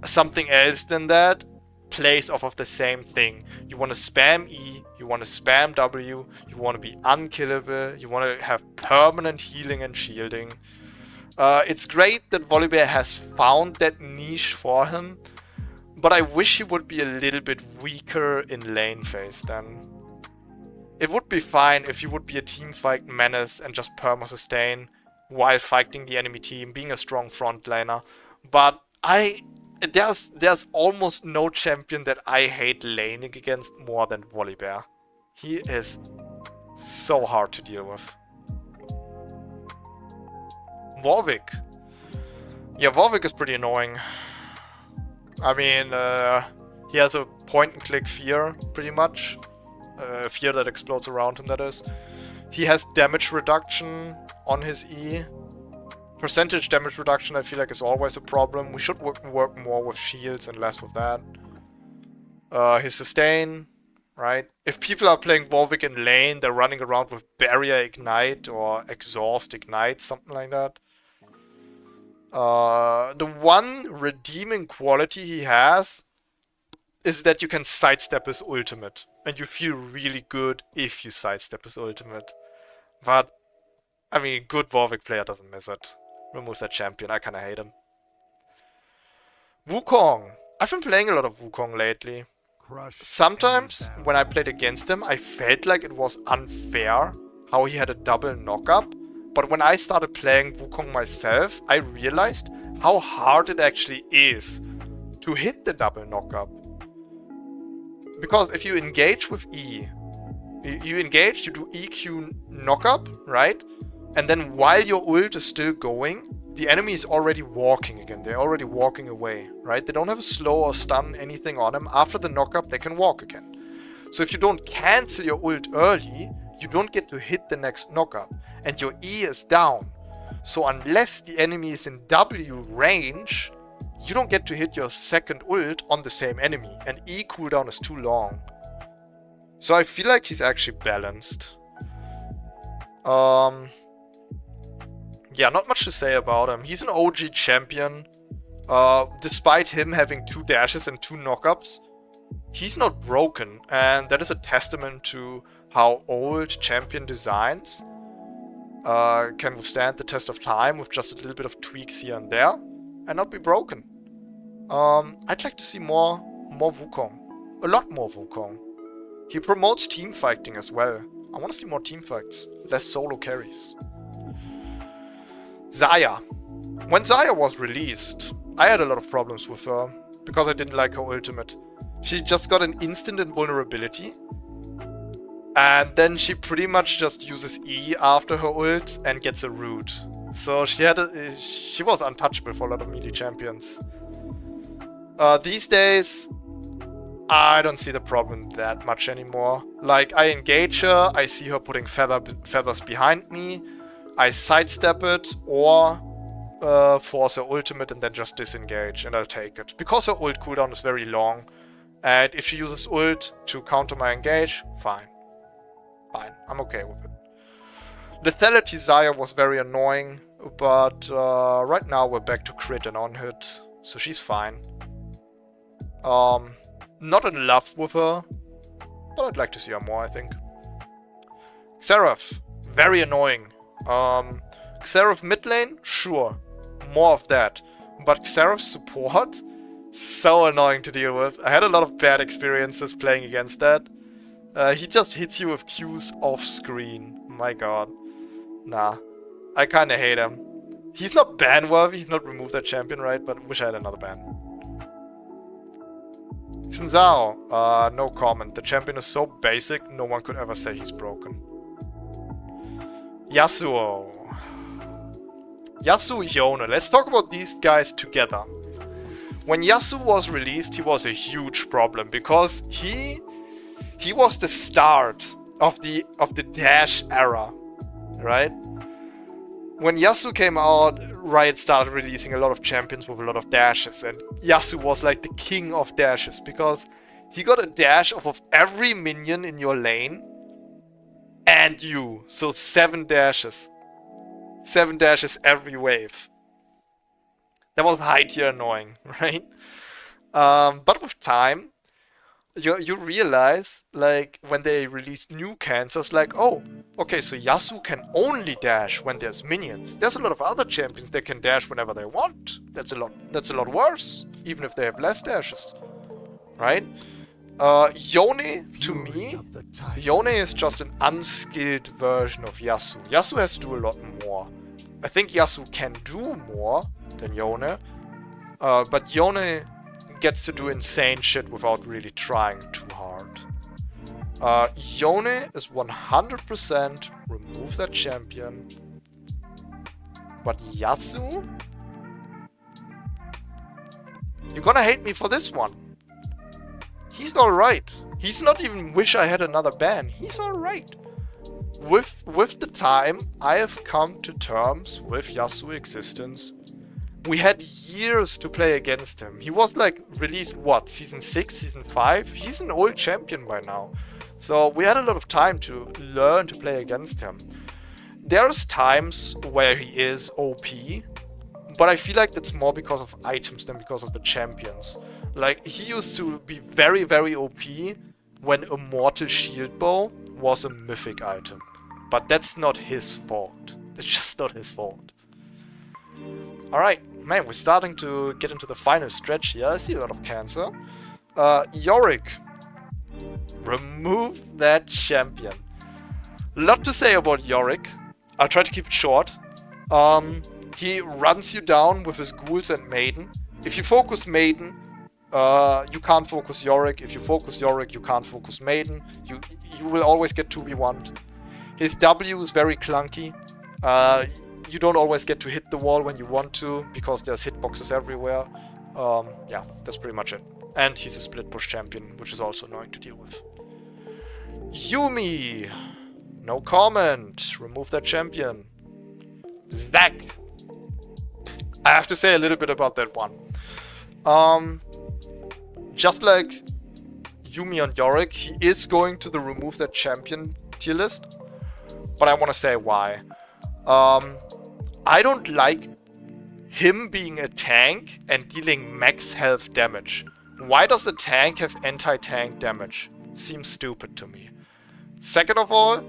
something else than that, plays off of the same thing. You want to spam E, you want to spam W, you want to be unkillable, you want to have permanent healing and shielding. It's great that Volibear has found that niche for him, but I wish he would be a little bit weaker in lane phase then. It would be fine if he would be a teamfight menace and just perma-sustain while fighting the enemy team, being a strong frontlaner. But there's almost no champion that I hate laning against more than Volibear. He is so hard to deal with. Warwick. Yeah, Warwick is pretty annoying. I mean, he has a point-and-click fear, pretty much. Fear that explodes around him, that is. He has damage reduction on his E. Percentage damage reduction, I feel like, is always a problem. We should work more with shields and less with that. His sustain, right? If people are playing Warwick in lane, they're running around with Barrier Ignite or Exhaust Ignite, something like that. The one redeeming quality he has is that you can sidestep his ultimate. And you feel really good if you sidestep his ultimate. But, I mean, good Warwick player doesn't miss it. Remove that champion, I kinda hate him. Wukong. I've been playing a lot of Wukong lately. Sometimes, when I played against him, I felt like it was unfair how he had a double knock-up. But when I started playing Wukong myself, I realized how hard it actually is to hit the double knock-up. Because if you engage with E, you engage, you do EQ knock-up, right? And then while your ult is still going, the enemy is already walking again. They're already walking away, right? They don't have a slow or stun anything on them. After the knock-up, they can walk again. So if you don't cancel your ult early, you don't get to hit the next knock-up. And your E is down. So unless the enemy is in W range, you don't get to hit your second ult on the same enemy. And E cooldown is too long. So I feel like he's actually balanced. Yeah, not much to say about him. He's an OG champion. Despite him having 2 dashes and 2 knockups, he's not broken. And that is a testament to how old champion designs can withstand the test of time with just a little bit of tweaks here and there and not be broken. I'd like to see more Wukong. A lot more Wukong. He promotes team fighting as well. I want to see more team fights. Less solo carries. Xayah. When Xayah was released, I had a lot of problems with her because I didn't like her ultimate. She just got an instant invulnerability. And then she pretty much just uses E after her ult and gets a root. So she was untouchable for a lot of melee champions. These days, I don't see the problem that much anymore. Like, I engage her, I see her putting feathers behind me, I sidestep it, or force her ultimate and then just disengage, and I'll take it. Because her ult cooldown is very long, and if she uses ult to counter my engage, fine. Fine, I'm okay with it. Lethality Xayah was very annoying, but right now we're back to crit and on-hit, so she's fine. Not in love with her, but I'd like to see her more, I think. Xerath, very annoying. Xerath mid lane, sure, more of that. But Xerath support, so annoying to deal with. I had a lot of bad experiences playing against that. He just hits you with Qs off screen. My god. Nah, I kinda hate him. He's not ban-worthy, he's not removed that champion, right? But wish I had another ban. Xin Zhao, no comment. The champion is so basic, no one could ever say he's broken. Yasuo. Yasuo Yone. Let's talk about these guys together. When Yasuo was released, he was a huge problem because he was the start of the dash era, right? When Yasuo came out, Riot started releasing a lot of champions with a lot of dashes, and Yasuo was like the king of dashes because he got a dash off of every minion in your lane and you. So 7 dashes. 7 dashes every wave. That was high tier annoying, right? But with time, you realize, like, when they released new cancers, like, oh, okay, so Yasuo can only dash when there's minions. There's a lot of other champions that can dash whenever they want. That's a lot worse, even if they have less dashes, right? Yone, to me, Yone is just an unskilled version of Yasuo. Yasuo has to do a lot more. I think Yasuo can do more than Yone, but Yone gets to do insane shit without really trying too hard. Yone is 100% remove that champion. But Yasuo? You're gonna hate me for this one. He's alright. He's not even wish I had another ban. He's alright. With the time, I have come to terms with Yasuo's existence. We had years to play against him. He was like released, what, season 6, season 5? He's an old champion by now. So we had a lot of time to learn to play against him. There's times where he is OP, but I feel like that's more because of items than because of the champions. Like, he used to be very, very OP when Immortal Shield Bow was a mythic item. But that's not his fault. It's just not his fault. Alright, man, we're starting to get into the final stretch here. I see a lot of cancer. Yorick. Remove that champion. Lot to say about Yorick. I'll try to keep it short. He runs you down with his ghouls and Maiden. If you focus Maiden, you can't focus Yorick. If you focus Yorick, you can't focus Maiden. You will always get 2v1'd. His W is very clunky. You don't always get to hit the wall when you want to, because there's hitboxes everywhere. Yeah, that's pretty much it. And he's a split push champion, which is also annoying to deal with. Yuumi! No comment. Remove that champion. Zack. I have to say a little bit about that one. Just like Yumi and Yorick, he is going to the remove that champion tier list. But I want to say why. I don't like him being a tank and dealing max health damage. Why does a tank have anti-tank damage? Seems stupid to me. Second of all,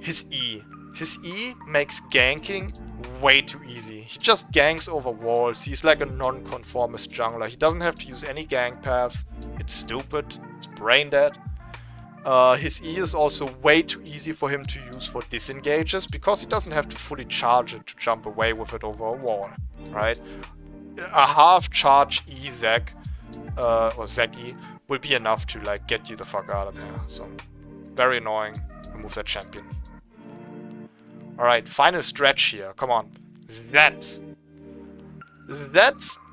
his E. His E makes ganking way too easy. He just ganks over walls. He's like a non-conformist jungler. He doesn't have to use any gank paths. It's stupid. It's brain dead. His E is also way too easy for him to use for disengages because he doesn't have to fully charge it to jump away with it over a wall, right? A half charge E Zack, or Zack E, will be enough to like get you the fuck out of there. So, very annoying. Remove that champion. Alright, final stretch here. Come on. That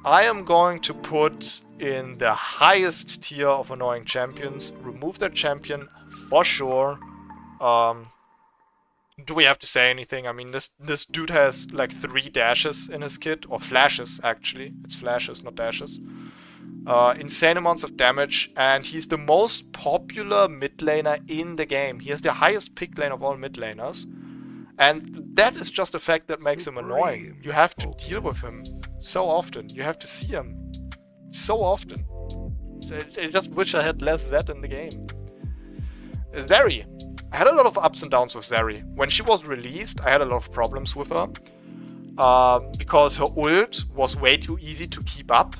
I am going to put in the highest tier of annoying champions. Remove that champion for sure. Do we have to say anything? I mean, this dude has like 3 dashes in his kit, or flashes actually. It's flashes, not dashes. Insane amounts of damage, and he's the most popular mid laner in the game. He has the highest pick lane of all mid laners. And that is just a fact that makes him annoying. You have to deal with him so often. You have to see him so often. I just wish I had less Zed in the game. Zeri. I had a lot of ups and downs with Zeri. When she was released, I had a lot of problems with her. Because her ult was way too easy to keep up.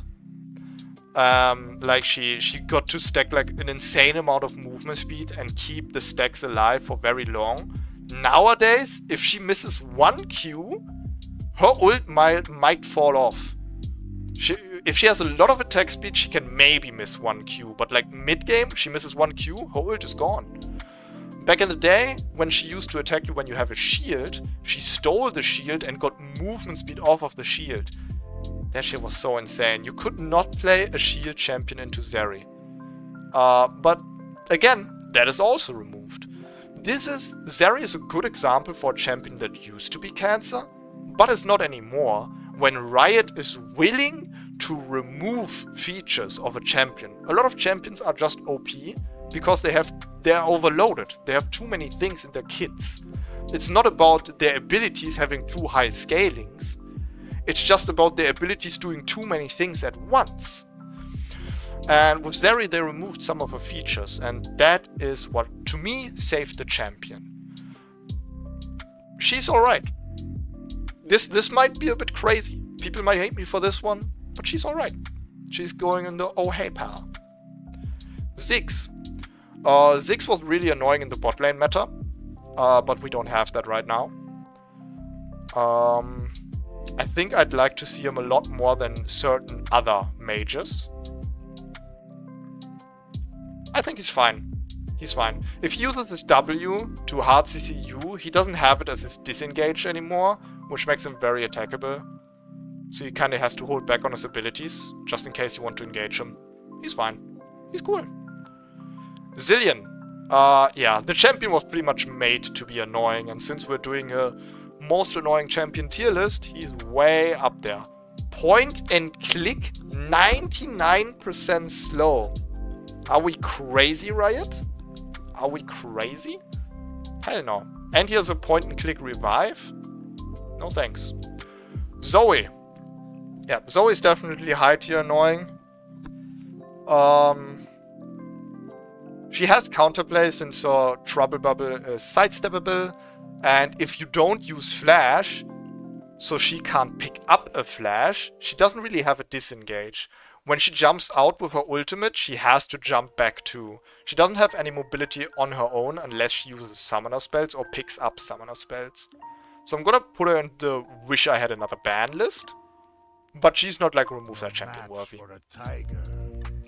Like she got to stack like an insane amount of movement speed and keep the stacks alive for very long. Nowadays, if she misses 1 Q, her ult might fall off. If she has a lot of attack speed, she can maybe miss 1 Q, but like mid-game, she misses 1 Q, her ult is gone. Back in the day, when she used to attack you when you have a shield, she stole the shield and got movement speed off of the shield. That shit was so insane. You could not play a shield champion into Zeri. But again, that is also removed. Zeri is a good example for a champion that used to be cancer, but is not anymore, when Riot is willing to remove features of a champion. A lot of champions are just OP because they are overloaded. They have too many things in their kits. It's not about their abilities having too high scalings. It's just about their abilities doing too many things at once. And with Zeri, they removed some of her features, and that is what, to me, saved the champion. She's alright. This might be a bit crazy. People might hate me for this one, but she's alright. She's going in the oh hey pal. Ziggs. Ziggs was really annoying in the bot lane meta, but we don't have that right now. I think I'd like to see him a lot more than certain other mages. I think he's fine. He's fine. If he uses his W to hard CCU, he doesn't have it as his disengage anymore, which makes him very attackable. So he kinda has to hold back on his abilities, just in case you want to engage him. He's fine. He's cool. Zillion. Yeah, the champion was pretty much made to be annoying, and since we're doing a most annoying champion tier list, he's way up there. Point and click, 99% slow. Are we crazy, Riot? Are we crazy? Hell no. And he has a point and click revive? No thanks. Zoe. Yeah, Zoe's definitely high tier annoying. She has counterplay since her Trouble Bubble is sidesteppable. And if you don't use flash, so she can't pick up a flash, she doesn't really have a disengage. When she jumps out with her ultimate, she has to jump back too. She doesn't have any mobility on her own unless she uses summoner spells or picks up summoner spells. So I'm gonna put her in the wish I had another ban list. But she's not like remove that champion worthy.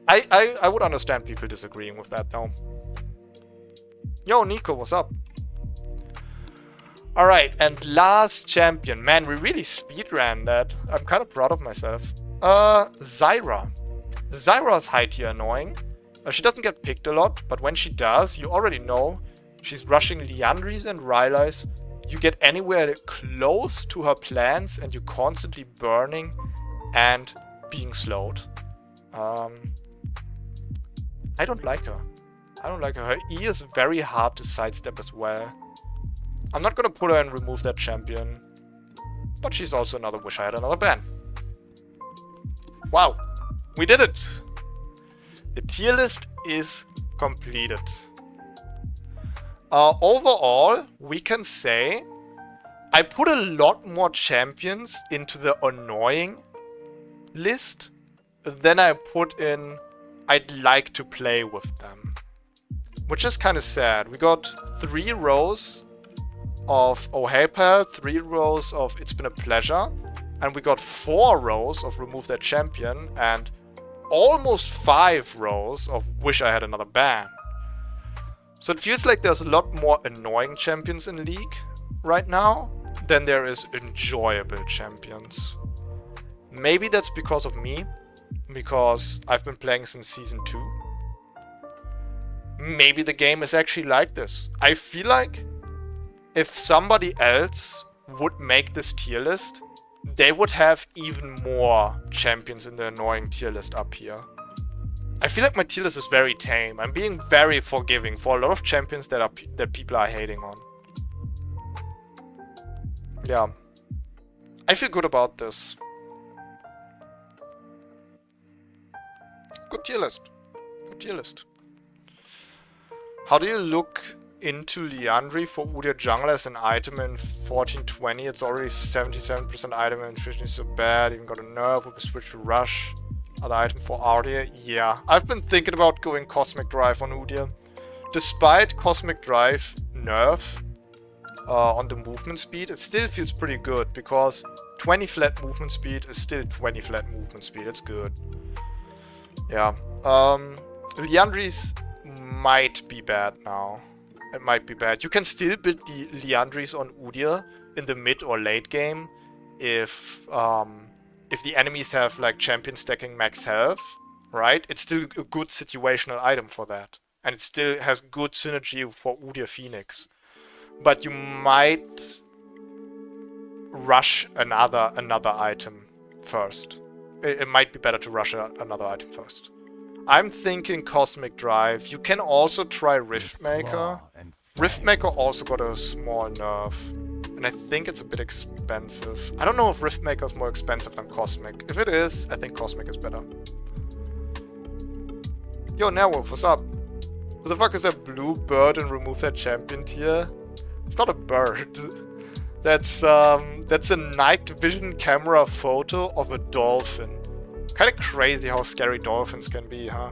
I would understand people disagreeing with that though. Yo, Nico, what's up? Alright, and last champion. Man, we really speedran that. I'm kind of proud of myself. Zyra. Zyra's high tier annoying. She doesn't get picked a lot, but when she does, you already know she's rushing Liandry's and Rylai's you get anywhere close to her plans and you're constantly burning and being slowed. I don't like her. I don't like her. Her E is very hard to sidestep as well. I'm not gonna put her and remove that champion. But she's also another wish I had another ban. Wow. We did it. The tier list is completed. Overall, we can say I put a lot more champions into the annoying list than I put in I'd like to play with them. Which is kind of sad. We got 3 rows of Oh Hey Pal, 3 rows of It's Been a Pleasure, and we got 4 rows of Remove That Champion, and almost 5 rows of Wish I Had Another Ban. So it feels like there's a lot more annoying champions in League right now than there is enjoyable champions. Maybe that's because of me, because I've been playing since Season 2. Maybe the game is actually like this. I feel like if somebody else would make this tier list, they would have even more champions in the annoying tier list up here. I feel like my tier list is very tame. I'm being very forgiving for a lot of champions that people are hating on. Yeah. I feel good about this. Good tier list. Good tier list. How do you look into Liandry for Udia jungle as an item in 1420? It's already 77% item and efficiency is so bad. Even got a nerf. Would be switched to rush. Other item for Udyr. Yeah, I've been thinking about going Cosmic Drive on Udyr. Despite Cosmic Drive nerf on the movement speed, it still feels pretty good because 20 flat movement speed is still 20 flat movement speed. It's good. Yeah. Liandry's might be bad now. It might be bad. You can still build the Liandry's on Udyr in the mid or late game if the enemies have like champion stacking max health, right? It's still a good situational item for that. And it still has good synergy for Udyr Phoenix. But you might rush another item first. It might be better to rush another item first. I'm thinking Cosmic Drive. You can also try Riftmaker. Riftmaker also got a small nerf. And I think it's a bit expensive. I don't know if Riftmaker is more expensive than Cosmic. If it is, I think Cosmic is better. Yo, Neoo, what's up? Who the fuck is that blue bird and remove that champion tier? It's not a bird. That's a night vision camera photo of a dolphin. Kinda crazy how scary dolphins can be, huh?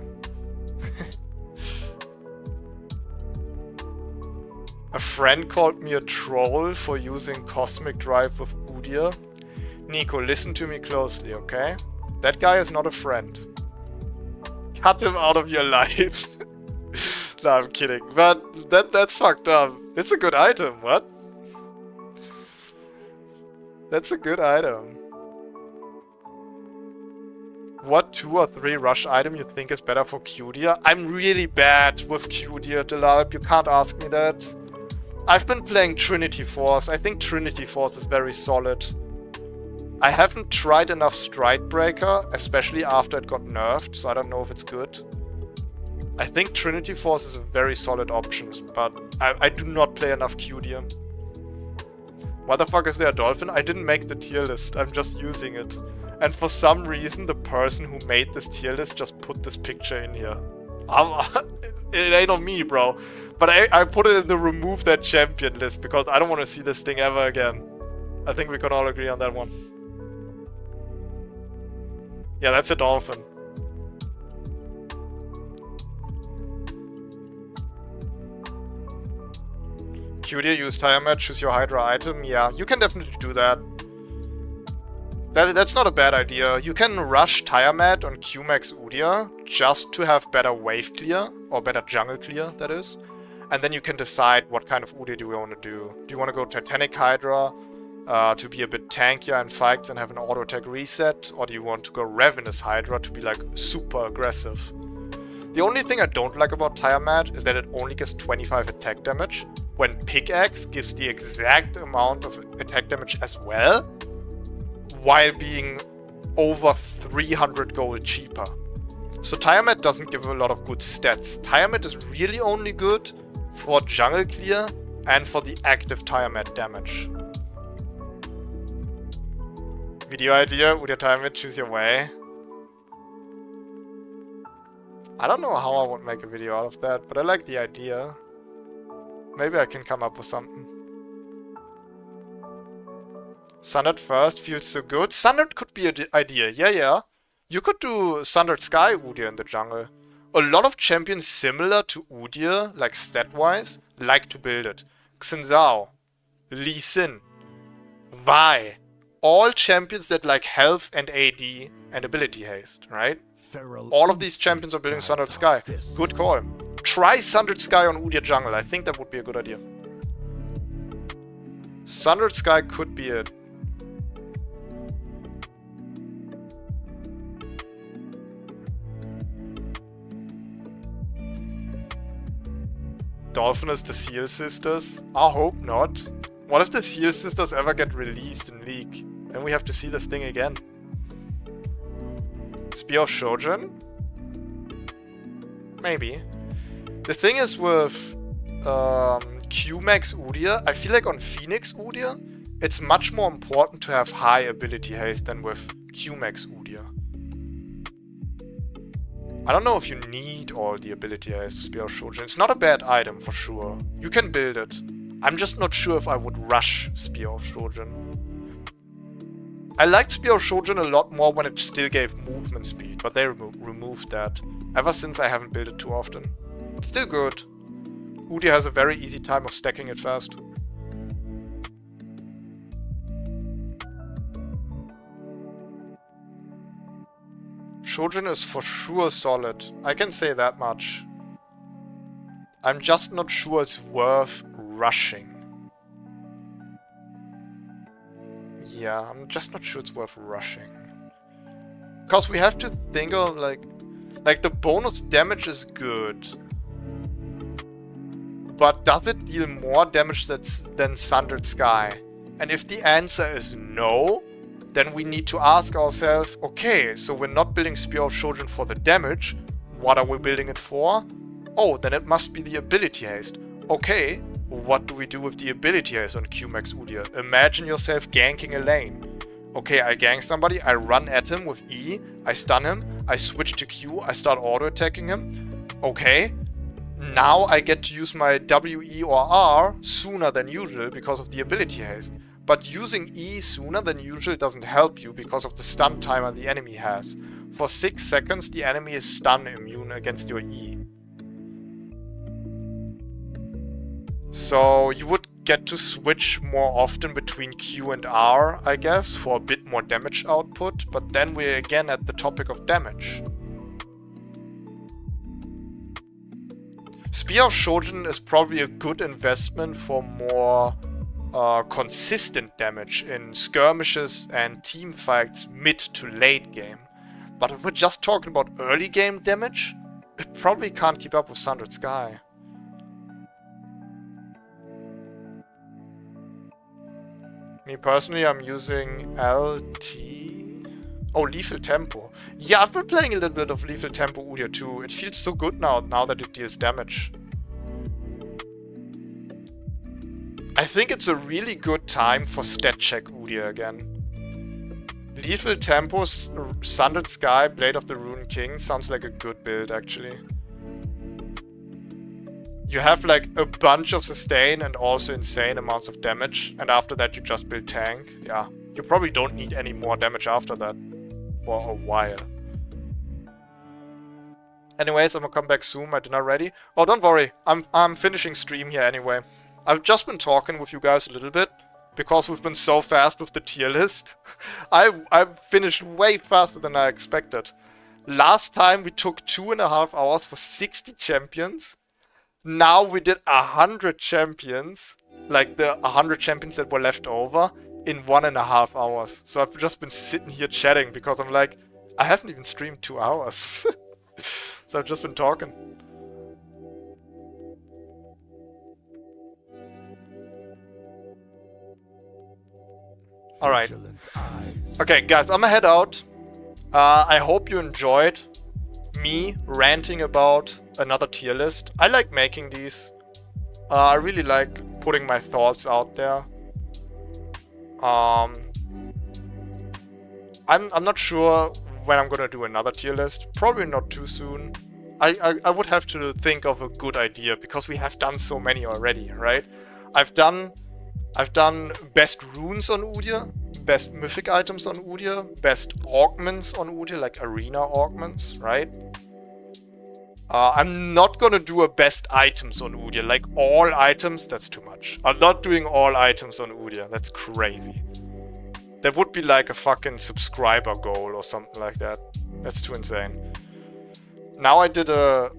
A friend called me a troll for using Cosmic Drive with Udyr. Nico, listen to me closely, okay? That guy is not a friend. Cut him out of your life. No, I'm kidding. But that's fucked up. It's a good item, what? That's a good item. What 2 or 3 rush item you think is better for Udyr? I'm really bad with Udyr, Delalp. You can't ask me that. I've been playing Trinity Force. I think Trinity Force is very solid. I haven't tried enough Stridebreaker, especially after it got nerfed, so I don't know if it's good. I think Trinity Force is a very solid option, but I do not play enough Udyr. Why the fuck is there a dolphin? I didn't make the tier list, I'm just using it. And for some reason, the person who made this tier list just put this picture in here. It ain't on me, bro. But I put it in the remove that champion list because I don't want to see this thing ever again. I think we can all agree on that one. Yeah, that's a dolphin. Udyr, use tire match, choose your Hydra item. Yeah, you can definitely do that. That's not a bad idea. You can rush tire mat on Qmax Udyr just to have better wave clear, or better jungle clear, that is. And then you can decide what kind of Udyr do you want to do. Do you want to go Titanic Hydra to be a bit tankier in fights and have an auto attack reset? Or do you want to go Ravenous Hydra to be like super aggressive? The only thing I don't like about Tire Mat is that it only gives 25 attack damage, when pickaxe gives the exact amount of attack damage as well, while being over 300 gold cheaper. So Tiamat doesn't give a lot of good stats. Tiamat is really only good for jungle clear and for the active Tiamat damage. Video idea, Udia Tiamat, choose your way. I don't know how I would make a video out of that, but I like the idea. Maybe I can come up with something. Sundered first feels so good. Sundered could be an idea, yeah. You could do Sundered Sky Udyr in the jungle. A lot of champions similar to Udyr, like stat-wise, like to build it. Xin Zhao, Lee Sin, Vi. All champions that like health and AD and ability haste, right? All of these champions are building Sundered Sky. Good call. Try Sundered Sky on Udyr jungle. I think that would be a good idea. Sundered Sky could be it. Dolphin is the Seal Sisters? I hope not. What if the Seal Sisters ever get released in League? Then we have to see this thing again. Spear of Shojin? Maybe. The thing is with Q-Max Udyr, I feel like on Phoenix Udyr, it's much more important to have high ability haste than with Q-Max Udyr. I don't know if you need all the ability haste to Spear of Shojin. It's not a bad item for sure. You can build it. I'm just not sure if I would rush Spear of Shojin. I liked Spear of Shojin a lot more when it still gave movement speed, but they removed that. Ever since I haven't built it too often. It's still good. Udia has a very easy time of stacking it fast. Shojin is for sure solid. I can say that much. I'm just not sure it's worth rushing. Yeah, I'm just not sure it's worth rushing. Because we have to think of like the bonus damage is good. But does it deal more damage than Sundered Sky? And if the answer is no, then we need to ask ourselves, okay, so we're not building Spear of Shojin for the damage. What are we building it for? Oh, then it must be the ability haste. Okay, what do we do with the ability haste on Q-Max Udyr? Imagine yourself ganking a lane. Okay, I gank somebody, I run at him with E, I stun him, I switch to Q, I start auto-attacking him. Okay, now I get to use my W, E or R sooner than usual because of the ability haste. But using E sooner than usual doesn't help you because of the stun timer the enemy has. For 6 seconds the enemy is stun immune against your E. So you would get to switch more often between Q and R, I guess, for a bit more damage output, but then we're again at the topic of damage. Spear of Shojin is probably a good investment for more consistent damage in skirmishes and team fights mid to late game. But if we're just talking about early game damage, it probably can't keep up with Sundered Sky. Me personally, I'm using LT... Oh, Lethal Tempo. Yeah, I've been playing a little bit of Lethal Tempo Udyr too. It feels so good now that it deals damage. I think it's a really good time for stat check Udyr again. Lethal Tempo's Sundered Sky, Blade of the Rune King sounds like a good build actually. You have like a bunch of sustain and also insane amounts of damage, and after that you just build tank. Yeah, you probably don't need any more damage after that for a while. Anyways, I'm gonna come back soon. My dinner ready. Oh, don't worry. I'm finishing stream here anyway. I've just been talking with you guys a little bit because we've been so fast with the tier list. I finished way faster than I expected. Last time we took 2.5 hours for 60 champions. Now we did 100 champions, like the 100 champions that were left over, in 1.5 hours. So I've just been sitting here chatting because I'm like, I haven't even streamed 2 hours. So I've just been talking. Alright. Vigilant eyes. Okay, guys, I'm gonna head out. I hope you enjoyed me ranting about another tier list. I like making these. I really like putting my thoughts out there. I'm not sure when I'm gonna do another tier list. Probably not too soon. I would have to think of a good idea because we have done so many already, right? I've done best runes on Udyr, best mythic items on Udyr, best augments on Udyr, like arena augments, right? I'm not gonna do a best items on Udyr, like all items, that's too much. I'm not doing all items on Udyr, that's crazy. That would be like a fucking subscriber goal or something like that. That's too insane. Now I did a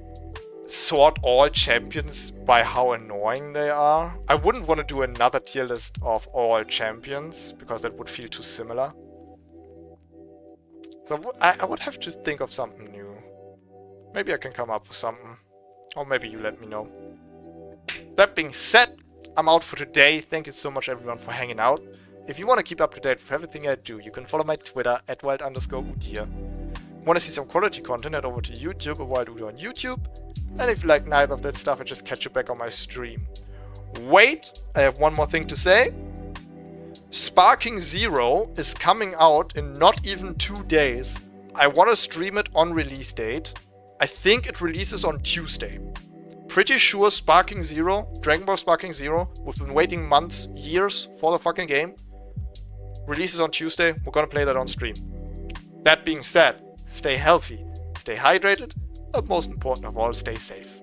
sort all champions by how annoying they are. I wouldn't want to do another tier list of all champions because that would feel too similar. So I would have to think of something new. Maybe I can come up with something. Or maybe you let me know. That being said, I'm out for today. Thank you so much everyone for hanging out. If you want to keep up to date with everything I do, you can follow my Twitter at wild_Udyr. Want to see some quality content, head over to YouTube or Wild Udyr on YouTube. And if you like neither of that stuff, I just catch you back on my stream. Wait, I have one more thing to say. Sparking Zero is coming out in not even 2 days. I want to stream it on release date. I think it releases on Tuesday. Pretty sure Sparking Zero, Dragon Ball Sparking Zero, we've been waiting months, years for the fucking game. Releases on Tuesday, we're gonna play that on stream. That being said, stay healthy, stay hydrated, but most important of all, stay safe.